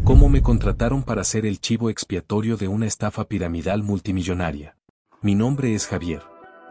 cómo me contrataron para ser el chivo expiatorio de una estafa piramidal multimillonaria. Mi nombre es Javier.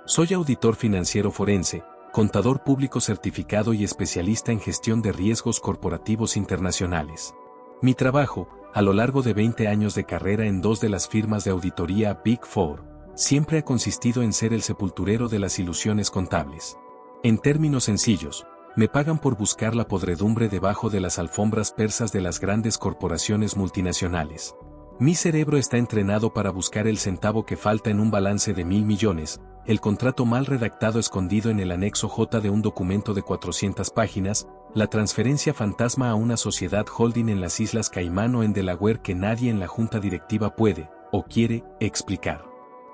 Soy auditor financiero forense, contador público certificado y especialista en gestión de riesgos corporativos internacionales. Mi trabajo, a lo largo de 20 años de carrera en 2 de las firmas de auditoría Big Four, siempre ha consistido en ser el sepulturero de las ilusiones contables. En términos sencillos, me pagan por buscar la podredumbre debajo de las alfombras persas de las grandes corporaciones multinacionales. Mi cerebro está entrenado para buscar el centavo que falta en un balance de 1.000 millones, el contrato mal redactado escondido en el anexo J de un documento de 400 páginas, la transferencia fantasma a una sociedad holding en las Islas Caimán o en Delaware que nadie en la junta directiva puede, o quiere, explicar.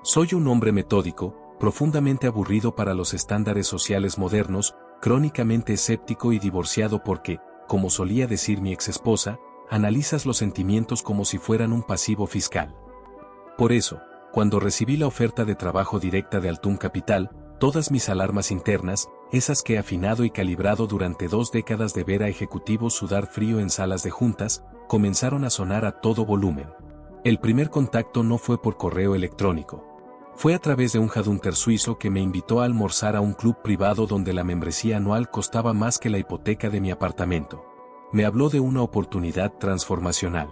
Soy un hombre metódico, profundamente aburrido para los estándares sociales modernos, crónicamente escéptico y divorciado porque, como solía decir mi exesposa, analizas los sentimientos como si fueran un pasivo fiscal. Por eso, cuando recibí la oferta de trabajo directa de Altum Capital, todas mis alarmas internas, esas que he afinado y calibrado durante 2 décadas de ver a ejecutivos sudar frío en salas de juntas, comenzaron a sonar a todo volumen. El primer contacto no fue por correo electrónico. Fue a través de un headhunter suizo que me invitó a almorzar a un club privado donde la membresía anual costaba más que la hipoteca de mi apartamento. Me habló de una oportunidad transformacional.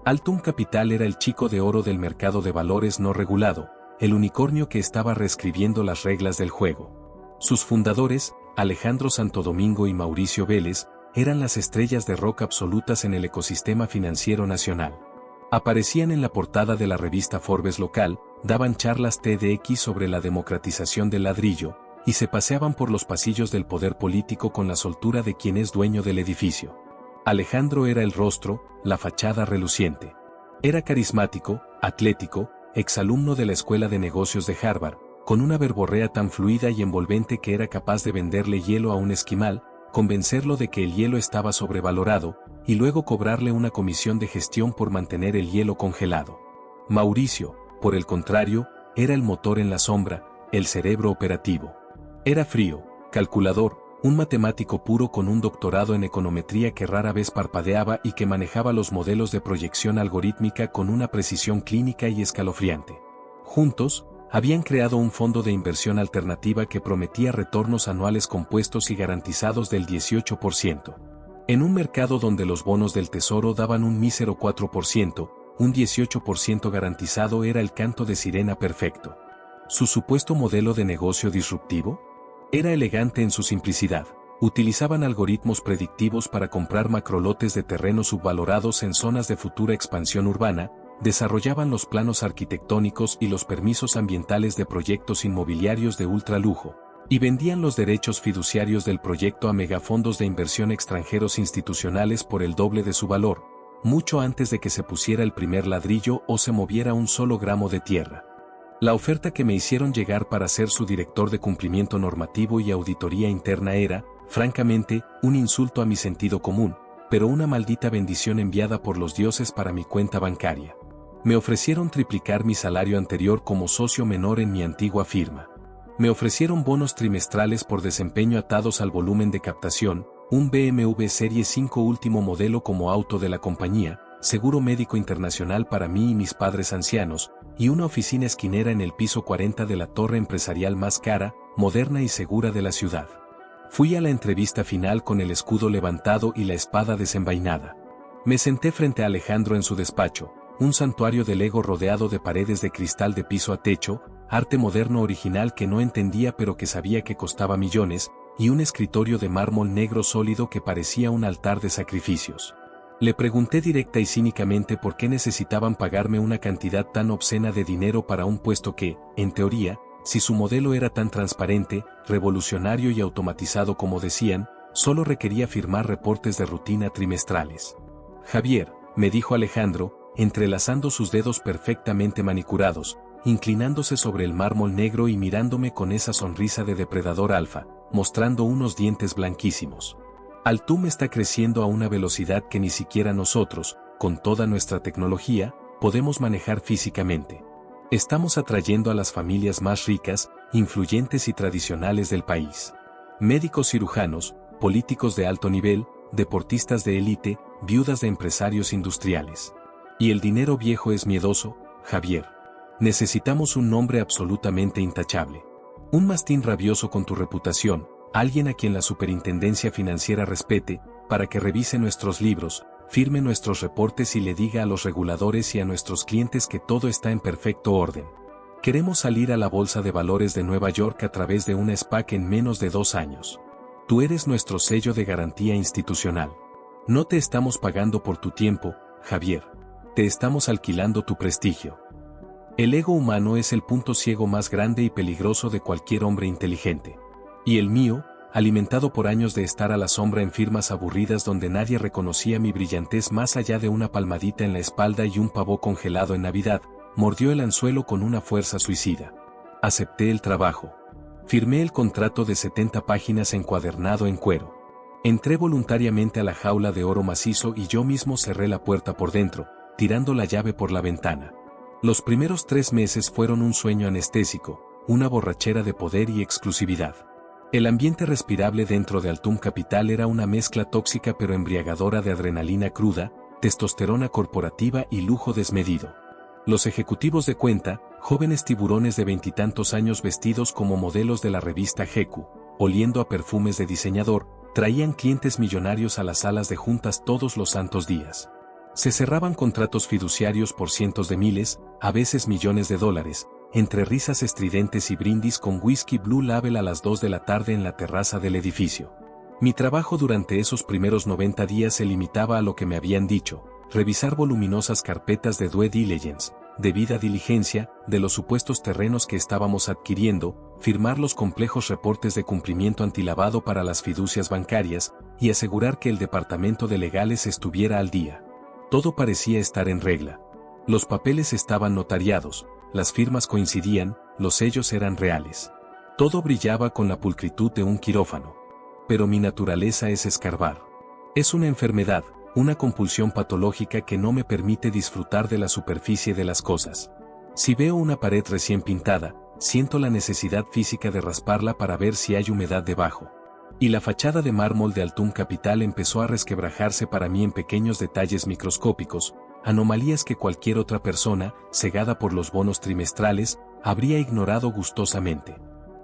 Altum Capital era el chico de oro del mercado de valores no regulado, el unicornio que estaba reescribiendo las reglas del juego. Sus fundadores, Alejandro Santo Domingo y Mauricio Vélez, eran las estrellas de rock absolutas en el ecosistema financiero nacional. Aparecían en la portada de la revista Forbes local, daban charlas TEDx sobre la democratización del ladrillo, y se paseaban por los pasillos del poder político con la soltura de quien es dueño del edificio. Alejandro era el rostro, la fachada reluciente. Era carismático, atlético, exalumno de la Escuela de Negocios de Harvard, con una verborrea tan fluida y envolvente que era capaz de venderle hielo a un esquimal, convencerlo de que el hielo estaba sobrevalorado, y luego cobrarle una comisión de gestión por mantener el hielo congelado. Mauricio, por el contrario, era el motor en la sombra, el cerebro operativo. Era frío, calculador, un matemático puro con un doctorado en econometría que rara vez parpadeaba y que manejaba los modelos de proyección algorítmica con una precisión clínica y escalofriante. Juntos, habían creado un fondo de inversión alternativa que prometía retornos anuales compuestos y garantizados del 18%. En un mercado donde los bonos del tesoro daban un mísero 4%, un 18% garantizado era el canto de sirena perfecto. ¿Su supuesto modelo de negocio disruptivo? Era elegante en su simplicidad. Utilizaban algoritmos predictivos para comprar macrolotes de terrenos subvalorados en zonas de futura expansión urbana, desarrollaban los planos arquitectónicos y los permisos ambientales de proyectos inmobiliarios de ultralujo, y vendían los derechos fiduciarios del proyecto a megafondos de inversión extranjeros institucionales por el doble de su valor, mucho antes de que se pusiera el primer ladrillo o se moviera un solo gramo de tierra. La oferta que me hicieron llegar para ser su director de cumplimiento normativo y auditoría interna era, francamente, un insulto a mi sentido común, pero una maldita bendición enviada por los dioses para mi cuenta bancaria. Me ofrecieron triplicar mi salario anterior como socio menor en mi antigua firma. Me ofrecieron bonos trimestrales por desempeño atados al volumen de captación, un BMW Serie 5 último modelo como auto de la compañía, seguro médico internacional para mí y mis padres ancianos, y una oficina esquinera en el piso 40 de la torre empresarial más cara, moderna y segura de la ciudad. Fui a la entrevista final con el escudo levantado y la espada desenvainada. Me senté frente a Alejandro en su despacho, un santuario de Lego rodeado de paredes de cristal de piso a techo, arte moderno original que no entendía pero que sabía que costaba millones, y un escritorio de mármol negro sólido que parecía un altar de sacrificios. Le pregunté directa y cínicamente por qué necesitaban pagarme una cantidad tan obscena de dinero para un puesto que, en teoría, si su modelo era tan transparente, revolucionario y automatizado como decían, solo requería firmar reportes de rutina trimestrales. Javier, me dijo Alejandro, entrelazando sus dedos perfectamente manicurados, inclinándose sobre el mármol negro y mirándome con esa sonrisa de depredador alfa, mostrando unos dientes blanquísimos. Altum está creciendo a una velocidad que ni siquiera nosotros, con toda nuestra tecnología, podemos manejar físicamente. Estamos atrayendo a las familias más ricas, influyentes y tradicionales del país. Médicos cirujanos, políticos de alto nivel, deportistas de élite, viudas de empresarios industriales. Y el dinero viejo es miedoso, Javier. Necesitamos un nombre absolutamente intachable. Un mastín rabioso con tu reputación, alguien a quien la superintendencia financiera respete, para que revise nuestros libros, firme nuestros reportes y le diga a los reguladores y a nuestros clientes que todo está en perfecto orden. Queremos salir a la Bolsa de Valores de Nueva York a través de una SPAC en menos de 2 años. Tú eres nuestro sello de garantía institucional. No te estamos pagando por tu tiempo, Javier. Te estamos alquilando tu prestigio. El ego humano es el punto ciego más grande y peligroso de cualquier hombre inteligente. Y el mío, alimentado por años de estar a la sombra en firmas aburridas donde nadie reconocía mi brillantez más allá de una palmadita en la espalda y un pavó congelado en Navidad, mordió el anzuelo con una fuerza suicida. Acepté el trabajo. Firmé el contrato de 70 páginas encuadernado en cuero. Entré voluntariamente a la jaula de oro macizo y yo mismo cerré la puerta por dentro, tirando la llave por la ventana. Los primeros 3 meses fueron un sueño anestésico, una borrachera de poder y exclusividad. El ambiente respirable dentro de Altum Capital era una mezcla tóxica pero embriagadora de adrenalina cruda, testosterona corporativa y lujo desmedido. Los ejecutivos de cuenta, jóvenes tiburones de 20 y tantos años vestidos como modelos de la revista GQ, oliendo a perfumes de diseñador, traían clientes millonarios a las salas de juntas todos los santos días. Se cerraban contratos fiduciarios por cientos de miles, a veces millones de dólares, entre risas estridentes y brindis con whisky Blue Label a las 2 de la tarde en la terraza del edificio. Mi trabajo durante esos primeros 90 días se limitaba a lo que me habían dicho, revisar voluminosas carpetas de due diligence, debida diligencia, de los supuestos terrenos que estábamos adquiriendo, firmar los complejos reportes de cumplimiento antilavado para las fiducias bancarias, y asegurar que el departamento de legales estuviera al día. Todo parecía estar en regla. Los papeles estaban notariados, las firmas coincidían, los sellos eran reales. Todo brillaba con la pulcritud de un quirófano. Pero mi naturaleza es escarbar. Es una enfermedad, una compulsión patológica que no me permite disfrutar de la superficie de las cosas. Si veo una pared recién pintada, siento la necesidad física de rasparla para ver si hay humedad debajo. Y la fachada de mármol de Altum Capital empezó a resquebrajarse para mí en pequeños detalles microscópicos, anomalías que cualquier otra persona, cegada por los bonos trimestrales, habría ignorado gustosamente.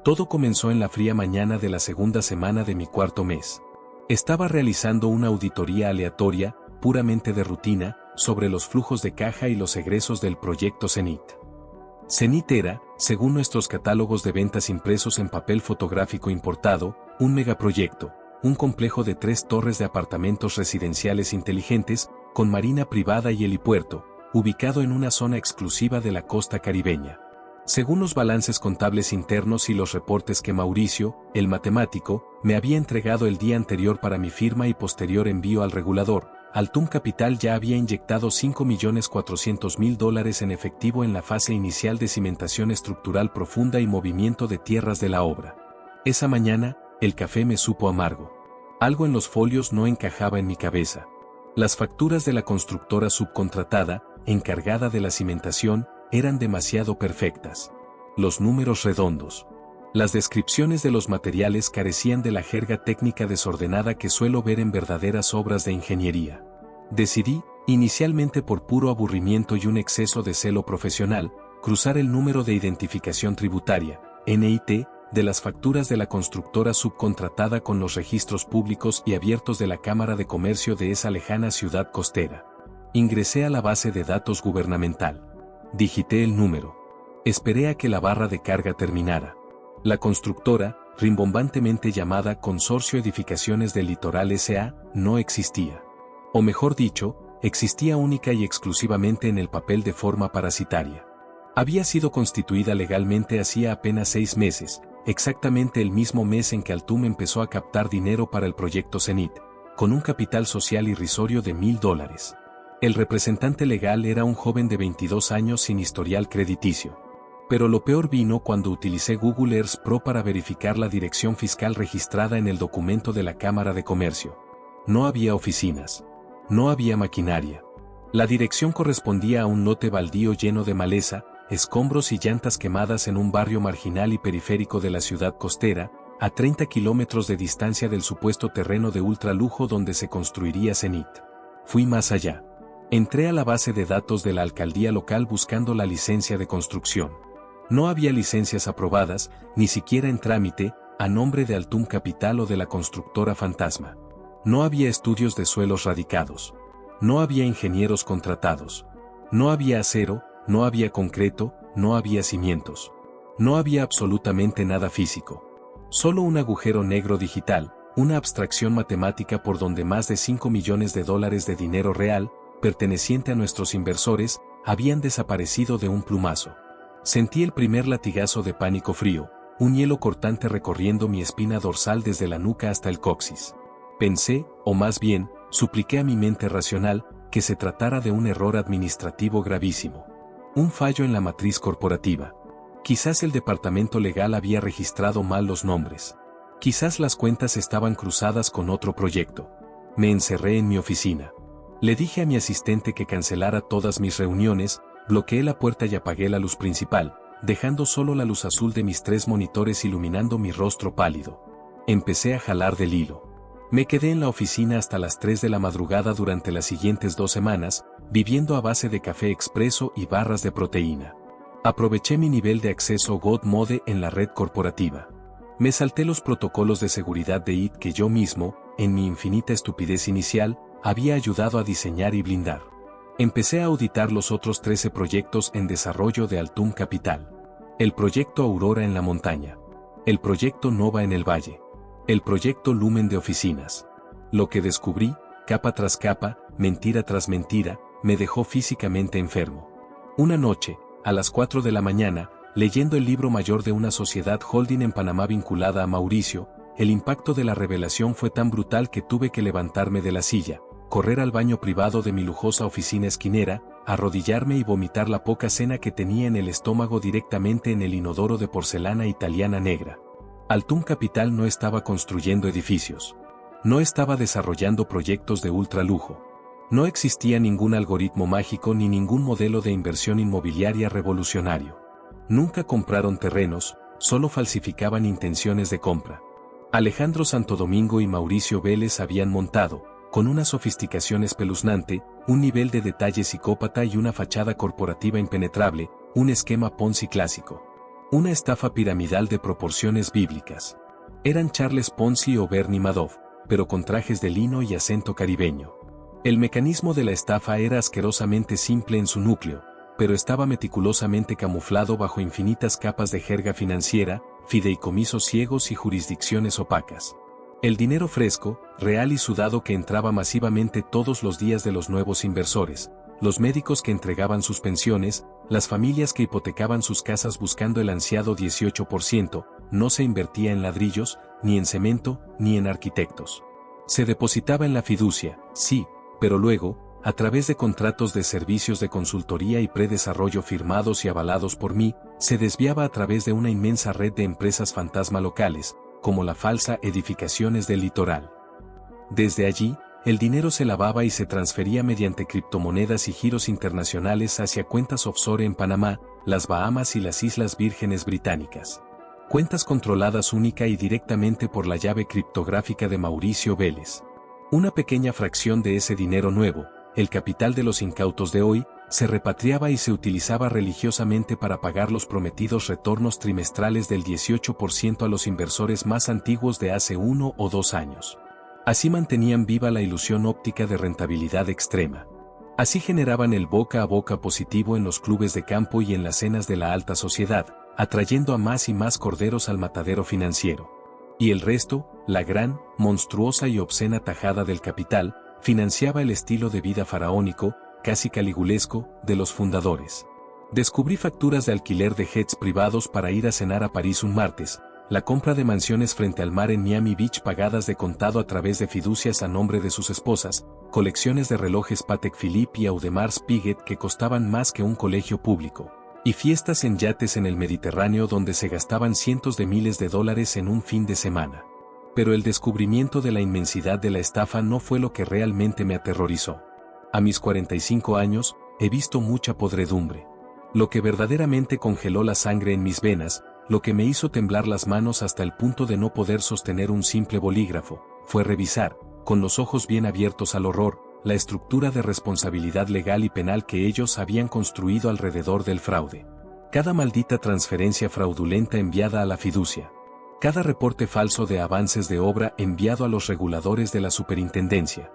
Todo comenzó en la fría mañana de la segunda semana de mi 4º mes. Estaba realizando una auditoría aleatoria, puramente de rutina, sobre los flujos de caja y los egresos del proyecto Zenit. Zenit era, según nuestros catálogos de ventas impresos en papel fotográfico importado, un megaproyecto, un complejo de 3 torres de apartamentos residenciales inteligentes, con marina privada y helipuerto, ubicado en una zona exclusiva de la costa caribeña. Según los balances contables internos y los reportes que Mauricio, el matemático, me había entregado el día anterior para mi firma y posterior envío al regulador, Altum Capital ya había inyectado $5.400.000 en efectivo en la fase inicial de cimentación estructural profunda y movimiento de tierras de la obra. Esa mañana, el café me supo amargo. Algo en los folios no encajaba en mi cabeza. Las facturas de la constructora subcontratada, encargada de la cimentación, eran demasiado perfectas. Los números redondos. Las descripciones de los materiales carecían de la jerga técnica desordenada que suelo ver en verdaderas obras de ingeniería. Decidí, inicialmente por puro aburrimiento y un exceso de celo profesional, cruzar el número de identificación tributaria, NIT, de las facturas de la constructora subcontratada con los registros públicos y abiertos de la Cámara de Comercio de esa lejana ciudad costera. Ingresé a la base de datos gubernamental. Digité el número. Esperé a que la barra de carga terminara. La constructora, rimbombantemente llamada Consorcio Edificaciones del Litoral S.A., no existía. O mejor dicho, existía única y exclusivamente en el papel de forma parasitaria. Había sido constituida legalmente hacía apenas 6 meses, exactamente el mismo mes en que Altum empezó a captar dinero para el proyecto Zenit, con un capital social irrisorio de $1.000. El representante legal era un joven de 22 años sin historial crediticio. Pero lo peor vino cuando utilicé Google Earth Pro para verificar la dirección fiscal registrada en el documento de la Cámara de Comercio. No había oficinas. No había maquinaria. La dirección correspondía a un lote baldío lleno de maleza, escombros y llantas quemadas en un barrio marginal y periférico de la ciudad costera, a 30 kilómetros de distancia del supuesto terreno de ultralujo donde se construiría Zenit. Fui más allá. Entré a la base de datos de la alcaldía local buscando la licencia de construcción. No había licencias aprobadas, ni siquiera en trámite, a nombre de Altum Capital o de la constructora Fantasma. No había estudios de suelos radicados. No había ingenieros contratados. No había acero, no había concreto, no había cimientos. No había absolutamente nada físico. Solo un agujero negro digital, una abstracción matemática por donde más de 5 millones de dólares de dinero real, perteneciente a nuestros inversores, habían desaparecido de un plumazo. Sentí el primer latigazo de pánico frío, un hielo cortante recorriendo mi espina dorsal desde la nuca hasta el coxis. Pensé, o más bien, supliqué a mi mente racional, que se tratara de un error administrativo gravísimo. Un fallo en la matriz corporativa. Quizás el departamento legal había registrado mal los nombres. Quizás las cuentas estaban cruzadas con otro proyecto. Me encerré en mi oficina. Le dije a mi asistente que cancelara todas mis reuniones, bloqueé la puerta y apagué la luz principal, dejando solo la luz azul de mis 3 monitores iluminando mi rostro pálido. Empecé a jalar del hilo. Me quedé en la oficina hasta las 3 de la madrugada durante las siguientes 2 semanas, viviendo a base de café expreso y barras de proteína. Aproveché mi nivel de acceso God Mode en la red corporativa. Me salté los protocolos de seguridad de IT que yo mismo, en mi infinita estupidez inicial, había ayudado a diseñar y blindar. Empecé a auditar los otros 13 proyectos en desarrollo de Altum Capital. El proyecto Aurora en la montaña. El proyecto Nova en el valle. El proyecto Lumen de oficinas. Lo que descubrí, capa tras capa, mentira tras mentira, me dejó físicamente enfermo. Una noche, a las 4 de la mañana, leyendo el libro mayor de una sociedad holding en Panamá vinculada a Mauricio, el impacto de la revelación fue tan brutal que tuve que levantarme de la silla, correr al baño privado de mi lujosa oficina esquinera, arrodillarme y vomitar la poca cena que tenía en el estómago directamente en el inodoro de porcelana italiana negra. Altum Capital no estaba construyendo edificios. No estaba desarrollando proyectos de ultralujo. No existía ningún algoritmo mágico ni ningún modelo de inversión inmobiliaria revolucionario. Nunca compraron terrenos, solo falsificaban intenciones de compra. Alejandro Santo Domingo y Mauricio Vélez habían montado, con una sofisticación espeluznante, un nivel de detalle psicópata y una fachada corporativa impenetrable, un esquema Ponzi clásico. Una estafa piramidal de proporciones bíblicas. Eran Charles Ponzi o Bernie Madoff, pero con trajes de lino y acento caribeño. El mecanismo de la estafa era asquerosamente simple en su núcleo, pero estaba meticulosamente camuflado bajo infinitas capas de jerga financiera, fideicomisos ciegos y jurisdicciones opacas. El dinero fresco, real y sudado que entraba masivamente todos los días de los nuevos inversores, los médicos que entregaban sus pensiones, las familias que hipotecaban sus casas buscando el ansiado 18%, no se invertía en ladrillos, ni en cemento, ni en arquitectos. Se depositaba en la fiducia, sí, pero luego, a través de contratos de servicios de consultoría y predesarrollo firmados y avalados por mí, se desviaba a través de una inmensa red de empresas fantasma locales, como la falsa Edificaciones del Litoral. Desde allí, el dinero se lavaba y se transfería mediante criptomonedas y giros internacionales hacia cuentas offshore en Panamá, las Bahamas y las Islas Vírgenes Británicas. Cuentas controladas única y directamente por la llave criptográfica de Mauricio Vélez. Una pequeña fracción de ese dinero nuevo, el capital de los incautos de hoy, se repatriaba y se utilizaba religiosamente para pagar los prometidos retornos trimestrales del 18% a los inversores más antiguos de hace 1 o 2 años. Así mantenían viva la ilusión óptica de rentabilidad extrema. Así generaban el boca a boca positivo en los clubes de campo y en las cenas de la alta sociedad, atrayendo a más y más corderos al matadero financiero. Y el resto, la gran, monstruosa y obscena tajada del capital, financiaba el estilo de vida faraónico, casi caligulesco, de los fundadores. Descubrí facturas de alquiler de jets privados para ir a cenar a París un martes, la compra de mansiones frente al mar en Miami Beach pagadas de contado a través de fiducias a nombre de sus esposas, colecciones de relojes Patek Philippe y Audemars Piguet que costaban más que un colegio público, y fiestas en yates en el Mediterráneo donde se gastaban cientos de miles de dólares en un fin de semana. Pero el descubrimiento de la inmensidad de la estafa no fue lo que realmente me aterrorizó. A mis 45 años, he visto mucha podredumbre. Lo que verdaderamente congeló la sangre en mis venas, lo que me hizo temblar las manos hasta el punto de no poder sostener un simple bolígrafo, fue revisar, con los ojos bien abiertos al horror, la estructura de responsabilidad legal y penal que ellos habían construido alrededor del fraude. Cada maldita transferencia fraudulenta enviada a la fiducia. Cada reporte falso de avances de obra enviado a los reguladores de la superintendencia.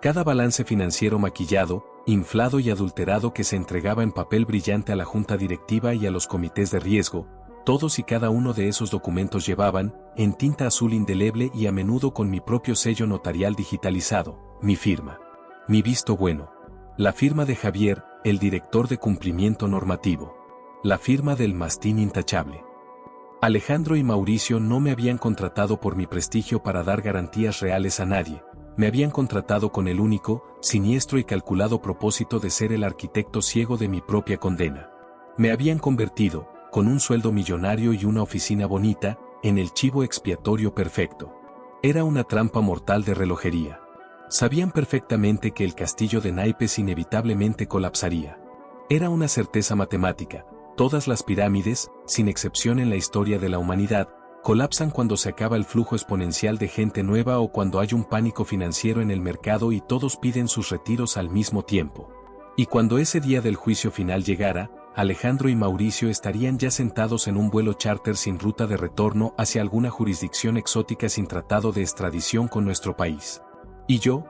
Cada balance financiero maquillado, inflado y adulterado que se entregaba en papel brillante a la junta directiva y a los comités de riesgo. Todos y cada uno de esos documentos llevaban, en tinta azul indeleble y a menudo con mi propio sello notarial digitalizado, mi firma. Mi visto bueno. La firma de Javier, el director de cumplimiento normativo. La firma del mastín intachable. Alejandro y Mauricio no me habían contratado por mi prestigio para dar garantías reales a nadie. Me habían contratado con el único, siniestro y calculado propósito de ser el arquitecto ciego de mi propia condena. Me habían convertido, con un sueldo millonario y una oficina bonita, en el chivo expiatorio perfecto. Era una trampa mortal de relojería. Sabían perfectamente que el castillo de naipes inevitablemente colapsaría. Era una certeza matemática. Todas las pirámides, sin excepción en la historia de la humanidad, colapsan cuando se acaba el flujo exponencial de gente nueva o cuando hay un pánico financiero en el mercado y todos piden sus retiros al mismo tiempo. Y cuando ese día del juicio final llegara, Alejandro y Mauricio estarían ya sentados en un vuelo charter sin ruta de retorno hacia alguna jurisdicción exótica sin tratado de extradición con nuestro país. Y yo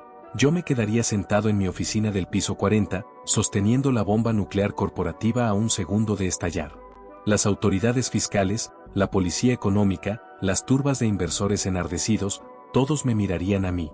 me quedaría sentado en mi oficina del piso 40, sosteniendo la bomba nuclear corporativa a un segundo de estallar. Las autoridades fiscales, la policía económica, las turbas de inversores enardecidos, todos me mirarían a mí.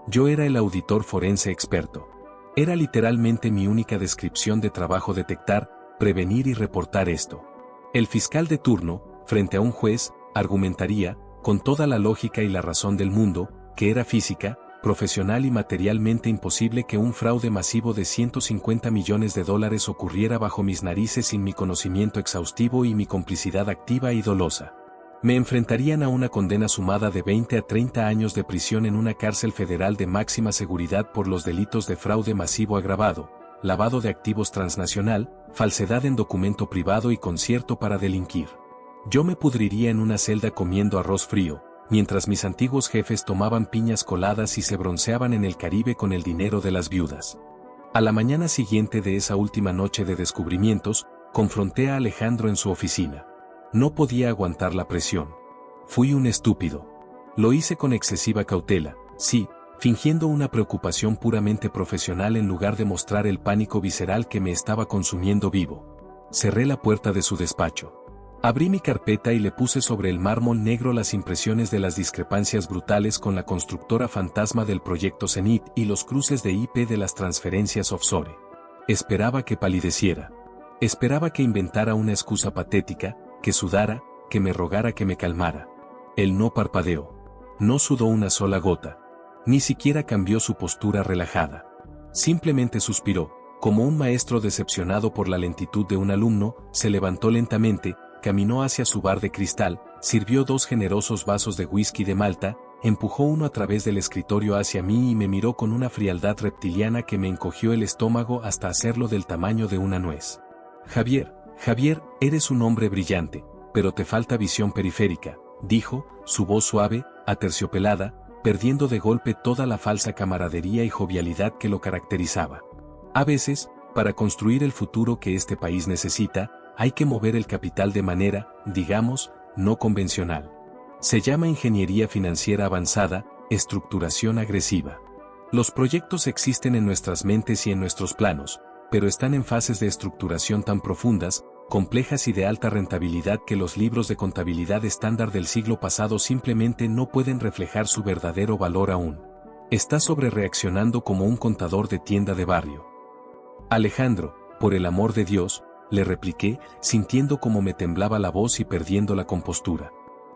Yo era el auditor forense experto. Era literalmente mi única descripción de trabajo detectar, prevenir y reportar esto. El fiscal de turno, frente a un juez, argumentaría, con toda la lógica y la razón del mundo, que era física, profesional y materialmente imposible que un fraude masivo de $150 millones ocurriera bajo mis narices sin mi conocimiento exhaustivo y mi complicidad activa y dolosa. Me enfrentarían a una condena sumada de 20 a 30 años de prisión en una cárcel federal de máxima seguridad por los delitos de fraude masivo agravado, lavado de activos transnacional, falsedad en documento privado y concierto para delinquir. Yo me pudriría en una celda comiendo arroz frío, mientras mis antiguos jefes tomaban piñas coladas y se bronceaban en el Caribe con el dinero de las viudas. A la mañana siguiente de esa última noche de descubrimientos, confronté a Alejandro en su oficina. No podía aguantar la presión. Fui un estúpido. Lo hice con excesiva cautela, sí, fingiendo una preocupación puramente profesional en lugar de mostrar el pánico visceral que me estaba consumiendo vivo. Cerré la puerta de su despacho. Abrí mi carpeta y le puse sobre el mármol negro las impresiones de las discrepancias brutales con la constructora fantasma del proyecto Zenit y los cruces de IP de las transferencias offshore. Esperaba que palideciera. Esperaba que inventara una excusa patética, que sudara, que me rogara que me calmara. Él no parpadeó. No sudó una sola gota. Ni siquiera cambió su postura relajada. Simplemente suspiró, como un maestro decepcionado por la lentitud de un alumno, se levantó lentamente, caminó hacia su bar de cristal, sirvió 2 generosos vasos de whisky de Malta, empujó uno a través del escritorio hacia mí y me miró con una frialdad reptiliana que me encogió el estómago hasta hacerlo del tamaño de una nuez. Javier, eres un hombre brillante, pero te falta visión periférica, dijo, su voz suave, aterciopelada, perdiendo de golpe toda la falsa camaradería y jovialidad que lo caracterizaba. A veces, para construir el futuro que este país necesita, hay que mover el capital de manera, digamos, no convencional. Se llama ingeniería financiera avanzada, estructuración agresiva. Los proyectos existen en nuestras mentes y en nuestros planos, pero están en fases de estructuración tan profundas, complejas y de alta rentabilidad que los libros de contabilidad estándar del siglo pasado simplemente no pueden reflejar su verdadero valor aún. Está sobrereaccionando como un contador de tienda de barrio. Alejandro, por el amor de Dios, le repliqué, sintiendo cómo me temblaba la voz y perdiendo la compostura.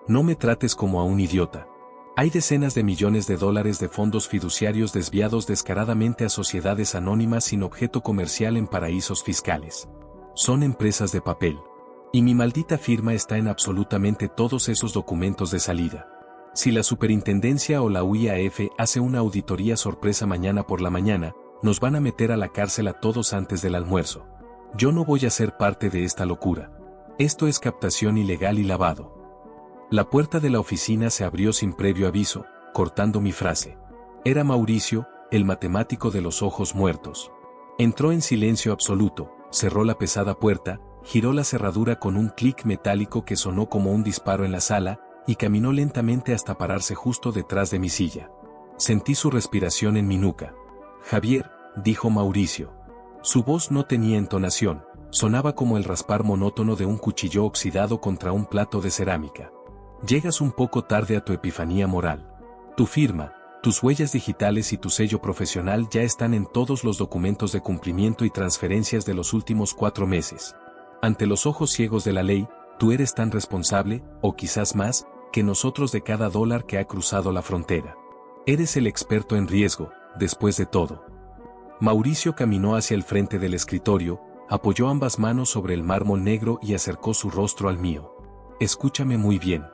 No me trates como a un idiota. Hay decenas de millones de dólares de fondos fiduciarios desviados descaradamente a sociedades anónimas sin objeto comercial en paraísos fiscales. Son empresas de papel. Y mi maldita firma está en absolutamente todos esos documentos de salida. Si la superintendencia o la UIAF hace una auditoría sorpresa mañana por la mañana, nos van a meter a la cárcel a todos antes del almuerzo. Yo no voy a ser parte de esta locura. Esto es captación ilegal y lavado. La puerta de la oficina se abrió sin previo aviso, cortando mi frase. Era Mauricio, el matemático de los ojos muertos. Entró en silencio absoluto, cerró la pesada puerta, giró la cerradura con un clic metálico que sonó como un disparo en la sala, y caminó lentamente hasta pararse justo detrás de mi silla. Sentí su respiración en mi nuca. «Javier», dijo Mauricio. Su voz no tenía entonación, sonaba como el raspar monótono de un cuchillo oxidado contra un plato de cerámica. «Llegas un poco tarde a tu epifanía moral. Tu firma, tus huellas digitales y tu sello profesional ya están en todos los documentos de cumplimiento y transferencias de los últimos 4 meses. Ante los ojos ciegos de la ley, tú eres tan responsable, o quizás más, que nosotros de cada dólar que ha cruzado la frontera. Eres el experto en riesgo, después de todo». Mauricio caminó hacia el frente del escritorio, apoyó ambas manos sobre el mármol negro y acercó su rostro al mío. «Escúchame muy bien.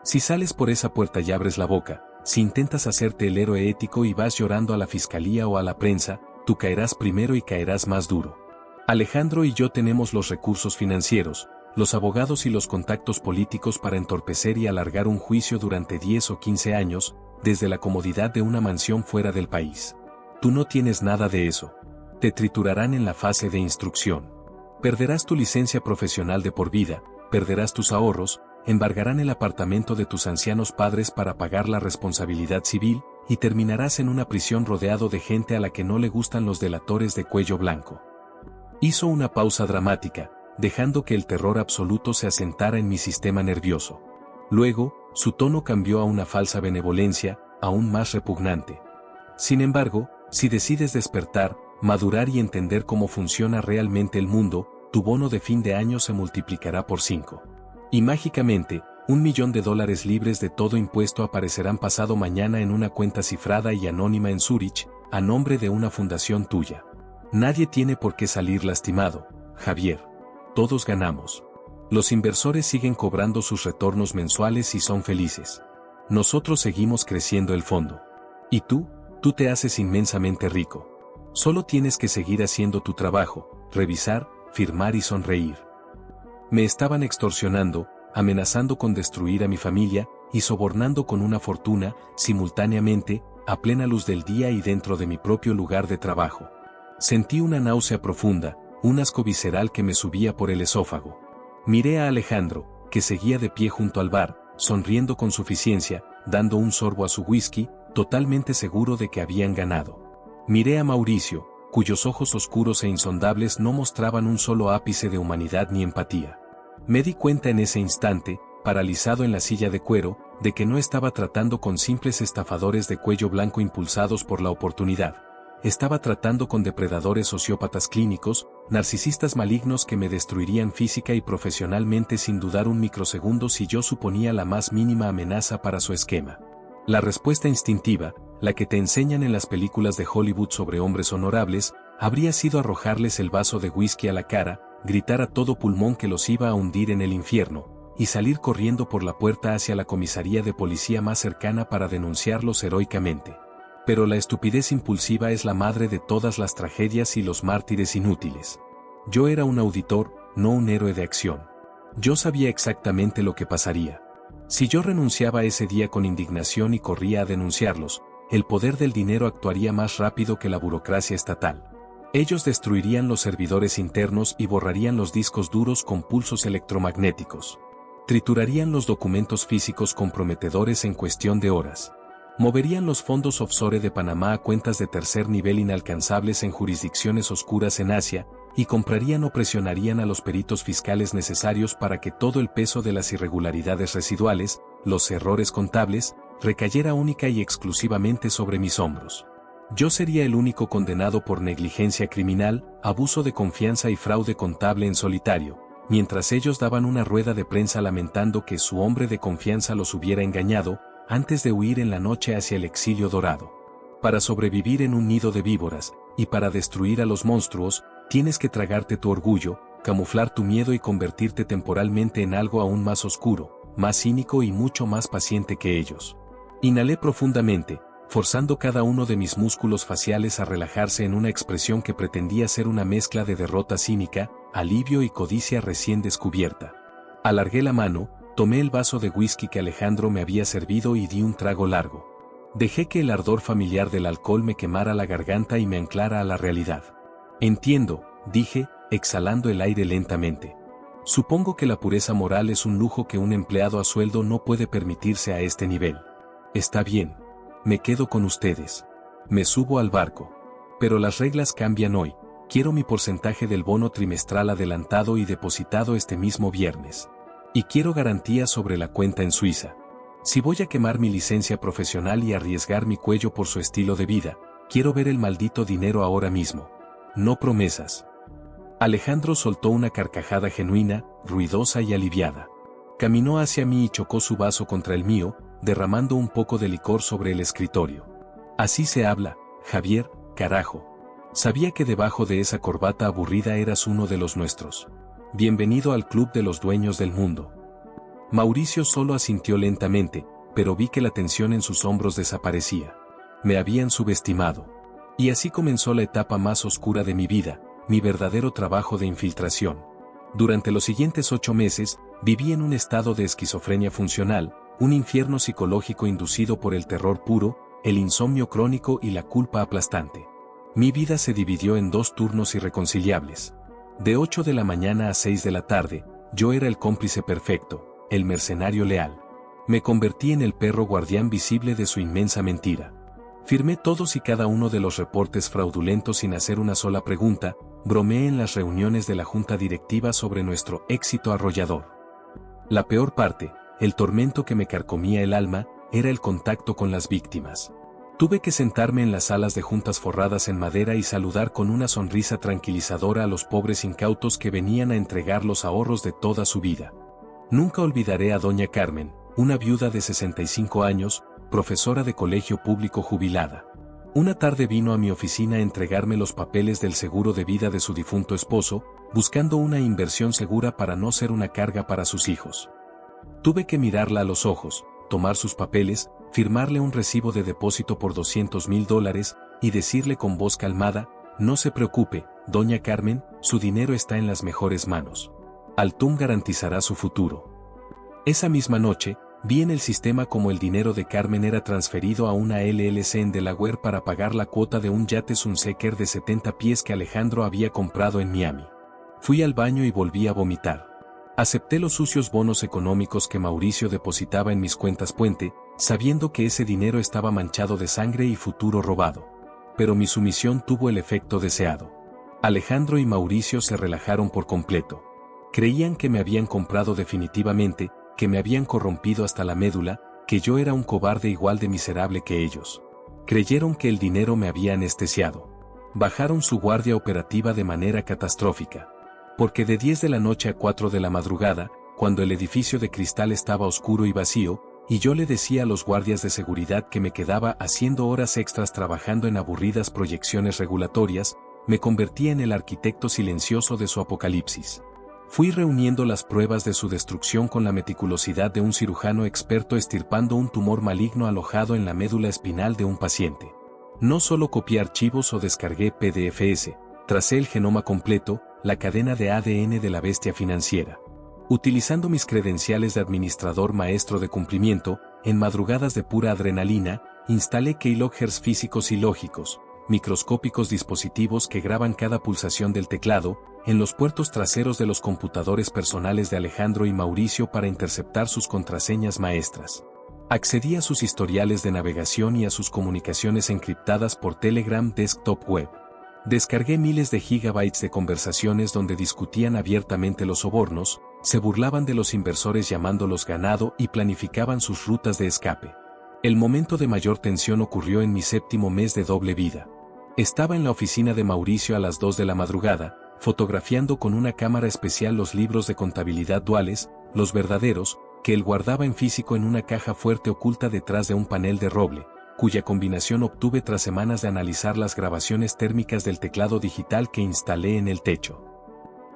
Si sales por esa puerta y abres la boca, si intentas hacerte el héroe ético y vas llorando a la fiscalía o a la prensa, tú caerás primero y caerás más duro. Alejandro y yo tenemos los recursos financieros, los abogados y los contactos políticos para entorpecer y alargar un juicio durante 10 o 15 años, desde la comodidad de una mansión fuera del país. Tú no tienes nada de eso. Te triturarán en la fase de instrucción. Perderás tu licencia profesional de por vida, perderás tus ahorros, embargarán el apartamento de tus ancianos padres para pagar la responsabilidad civil, y terminarás en una prisión rodeado de gente a la que no le gustan los delatores de cuello blanco». Hizo una pausa dramática, dejando que el terror absoluto se asentara en mi sistema nervioso. Luego, su tono cambió a una falsa benevolencia, aún más repugnante. «Sin embargo, si decides despertar, madurar y entender cómo funciona realmente el mundo, tu bono de fin de año se multiplicará por 5. Y mágicamente, $1 millón libres de todo impuesto aparecerán pasado mañana en una cuenta cifrada y anónima en Zúrich, a nombre de una fundación tuya. Nadie tiene por qué salir lastimado, Javier. Todos ganamos. Los inversores siguen cobrando sus retornos mensuales y son felices. Nosotros seguimos creciendo el fondo. Y tú te haces inmensamente rico. Solo tienes que seguir haciendo tu trabajo, revisar, firmar y sonreír». Me estaban extorsionando, amenazando con destruir a mi familia, y sobornando con una fortuna, simultáneamente, a plena luz del día y dentro de mi propio lugar de trabajo. Sentí una náusea profunda, un asco visceral que me subía por el esófago. Miré a Alejandro, que seguía de pie junto al bar, sonriendo con suficiencia, dando un sorbo a su whisky, totalmente seguro de que habían ganado. Miré a Mauricio, cuyos ojos oscuros e insondables no mostraban un solo ápice de humanidad ni empatía. Me di cuenta en ese instante, paralizado en la silla de cuero, de que no estaba tratando con simples estafadores de cuello blanco impulsados por la oportunidad. Estaba tratando con depredadores sociópatas clínicos, narcisistas malignos que me destruirían física y profesionalmente sin dudar un microsegundo si yo suponía la más mínima amenaza para su esquema. La respuesta instintiva, la que te enseñan en las películas de Hollywood sobre hombres honorables, habría sido arrojarles el vaso de whisky a la cara, gritar a todo pulmón que los iba a hundir en el infierno, y salir corriendo por la puerta hacia la comisaría de policía más cercana para denunciarlos heroicamente. Pero la estupidez impulsiva es la madre de todas las tragedias y los mártires inútiles. Yo era un auditor, no un héroe de acción. Yo sabía exactamente lo que pasaría. Si yo renunciaba ese día con indignación y corría a denunciarlos, el poder del dinero actuaría más rápido que la burocracia estatal. Ellos destruirían los servidores internos y borrarían los discos duros con pulsos electromagnéticos. Triturarían los documentos físicos comprometedores en cuestión de horas. Moverían los fondos offshore de Panamá a cuentas de tercer nivel inalcanzables en jurisdicciones oscuras en Asia, y comprarían o presionarían a los peritos fiscales necesarios para que todo el peso de las irregularidades residuales, los errores contables, recayera única y exclusivamente sobre mis hombros. Yo sería el único condenado por negligencia criminal, abuso de confianza y fraude contable en solitario, mientras ellos daban una rueda de prensa lamentando que su hombre de confianza los hubiera engañado, antes de huir en la noche hacia el exilio dorado. Para sobrevivir en un nido de víboras, y para destruir a los monstruos, tienes que tragarte tu orgullo, camuflar tu miedo y convertirte temporalmente en algo aún más oscuro, más cínico y mucho más paciente que ellos. Inhalé profundamente, forzando cada uno de mis músculos faciales a relajarse en una expresión que pretendía ser una mezcla de derrota cínica, alivio y codicia recién descubierta. Alargué la mano, tomé el vaso de whisky que Alejandro me había servido y di un trago largo. Dejé que el ardor familiar del alcohol me quemara la garganta y me anclara a la realidad. Entiendo, dije, exhalando el aire lentamente. Supongo que la pureza moral es un lujo que un empleado a sueldo no puede permitirse a este nivel. Está bien. Me quedo con ustedes. Me subo al barco. Pero las reglas cambian hoy. Quiero mi porcentaje del bono trimestral adelantado y depositado este mismo viernes. Y quiero garantías sobre la cuenta en Suiza. Si voy a quemar mi licencia profesional y arriesgar mi cuello por su estilo de vida, quiero ver el maldito dinero ahora mismo. No promesas. Alejandro soltó una carcajada genuina, ruidosa y aliviada. Caminó hacia mí y chocó su vaso contra el mío, derramando un poco de licor sobre el escritorio. Así se habla, Javier, carajo. Sabía que debajo de esa corbata aburrida eras uno de los nuestros. Bienvenido al club de los dueños del mundo. Mauricio solo asintió lentamente, pero vi que la tensión en sus hombros desaparecía. Me habían subestimado. Y así comenzó la etapa más oscura de mi vida, mi verdadero trabajo de infiltración. Durante los siguientes 8 meses, viví en un estado de esquizofrenia funcional, un infierno psicológico inducido por el terror puro, el insomnio crónico y la culpa aplastante. Mi vida se dividió en 2 turnos irreconciliables. De 8 de la mañana a 6 de la tarde, yo era el cómplice perfecto, el mercenario leal. Me convertí en el perro guardián visible de su inmensa mentira. Firmé todos y cada uno de los reportes fraudulentos sin hacer una sola pregunta, bromeé en las reuniones de la junta directiva sobre nuestro éxito arrollador. La peor parte, el tormento que me carcomía el alma, era el contacto con las víctimas. Tuve que sentarme en las salas de juntas forradas en madera y saludar con una sonrisa tranquilizadora a los pobres incautos que venían a entregar los ahorros de toda su vida. Nunca olvidaré a doña Carmen, una viuda de 65 años, profesora de colegio público jubilada. Una tarde vino a mi oficina a entregarme los papeles del seguro de vida de su difunto esposo, buscando una inversión segura para no ser una carga para sus hijos. Tuve que mirarla a los ojos, tomar sus papeles, firmarle un recibo de depósito por $200,000 y decirle con voz calmada, no se preocupe, doña Carmen, su dinero está en las mejores manos. Altum garantizará su futuro. Esa misma noche, vi en el sistema cómo el dinero de Carmen era transferido a una LLC en Delaware para pagar la cuota de un yate Sunseeker de 70 pies que Alejandro había comprado en Miami. Fui al baño y volví a vomitar. Acepté los sucios bonos económicos que Mauricio depositaba en mis cuentas puente, sabiendo que ese dinero estaba manchado de sangre y futuro robado. Pero mi sumisión tuvo el efecto deseado. Alejandro y Mauricio se relajaron por completo. Creían que me habían comprado definitivamente, que me habían corrompido hasta la médula, que yo era un cobarde igual de miserable que ellos. Creyeron que el dinero me había anestesiado. Bajaron su guardia operativa de manera catastrófica. Porque de 10 de la noche a 4 de la madrugada, cuando el edificio de cristal estaba oscuro y vacío, y yo le decía a los guardias de seguridad que me quedaba haciendo horas extras trabajando en aburridas proyecciones regulatorias, me convertía en el arquitecto silencioso de su apocalipsis. Fui reuniendo las pruebas de su destrucción con la meticulosidad de un cirujano experto estirpando un tumor maligno alojado en la médula espinal de un paciente. No solo copié archivos o descargué PDFs, tracé el genoma completo, la cadena de ADN de la bestia financiera. Utilizando mis credenciales de administrador maestro de cumplimiento, en madrugadas de pura adrenalina, instalé keyloggers físicos y lógicos, microscópicos dispositivos que graban cada pulsación del teclado, en los puertos traseros de los computadores personales de Alejandro y Mauricio para interceptar sus contraseñas maestras. Accedí a sus historiales de navegación y a sus comunicaciones encriptadas por Telegram Desktop Web. Descargué miles de gigabytes de conversaciones donde discutían abiertamente los sobornos, se burlaban de los inversores llamándolos ganado y planificaban sus rutas de escape. El momento de mayor tensión ocurrió en mi 7º mes de doble vida. Estaba en la oficina de Mauricio a las 2 de la madrugada, fotografiando con una cámara especial los libros de contabilidad duales, los verdaderos, que él guardaba en físico en una caja fuerte oculta detrás de un panel de roble, cuya combinación obtuve tras semanas de analizar las grabaciones térmicas del teclado digital que instalé en el techo.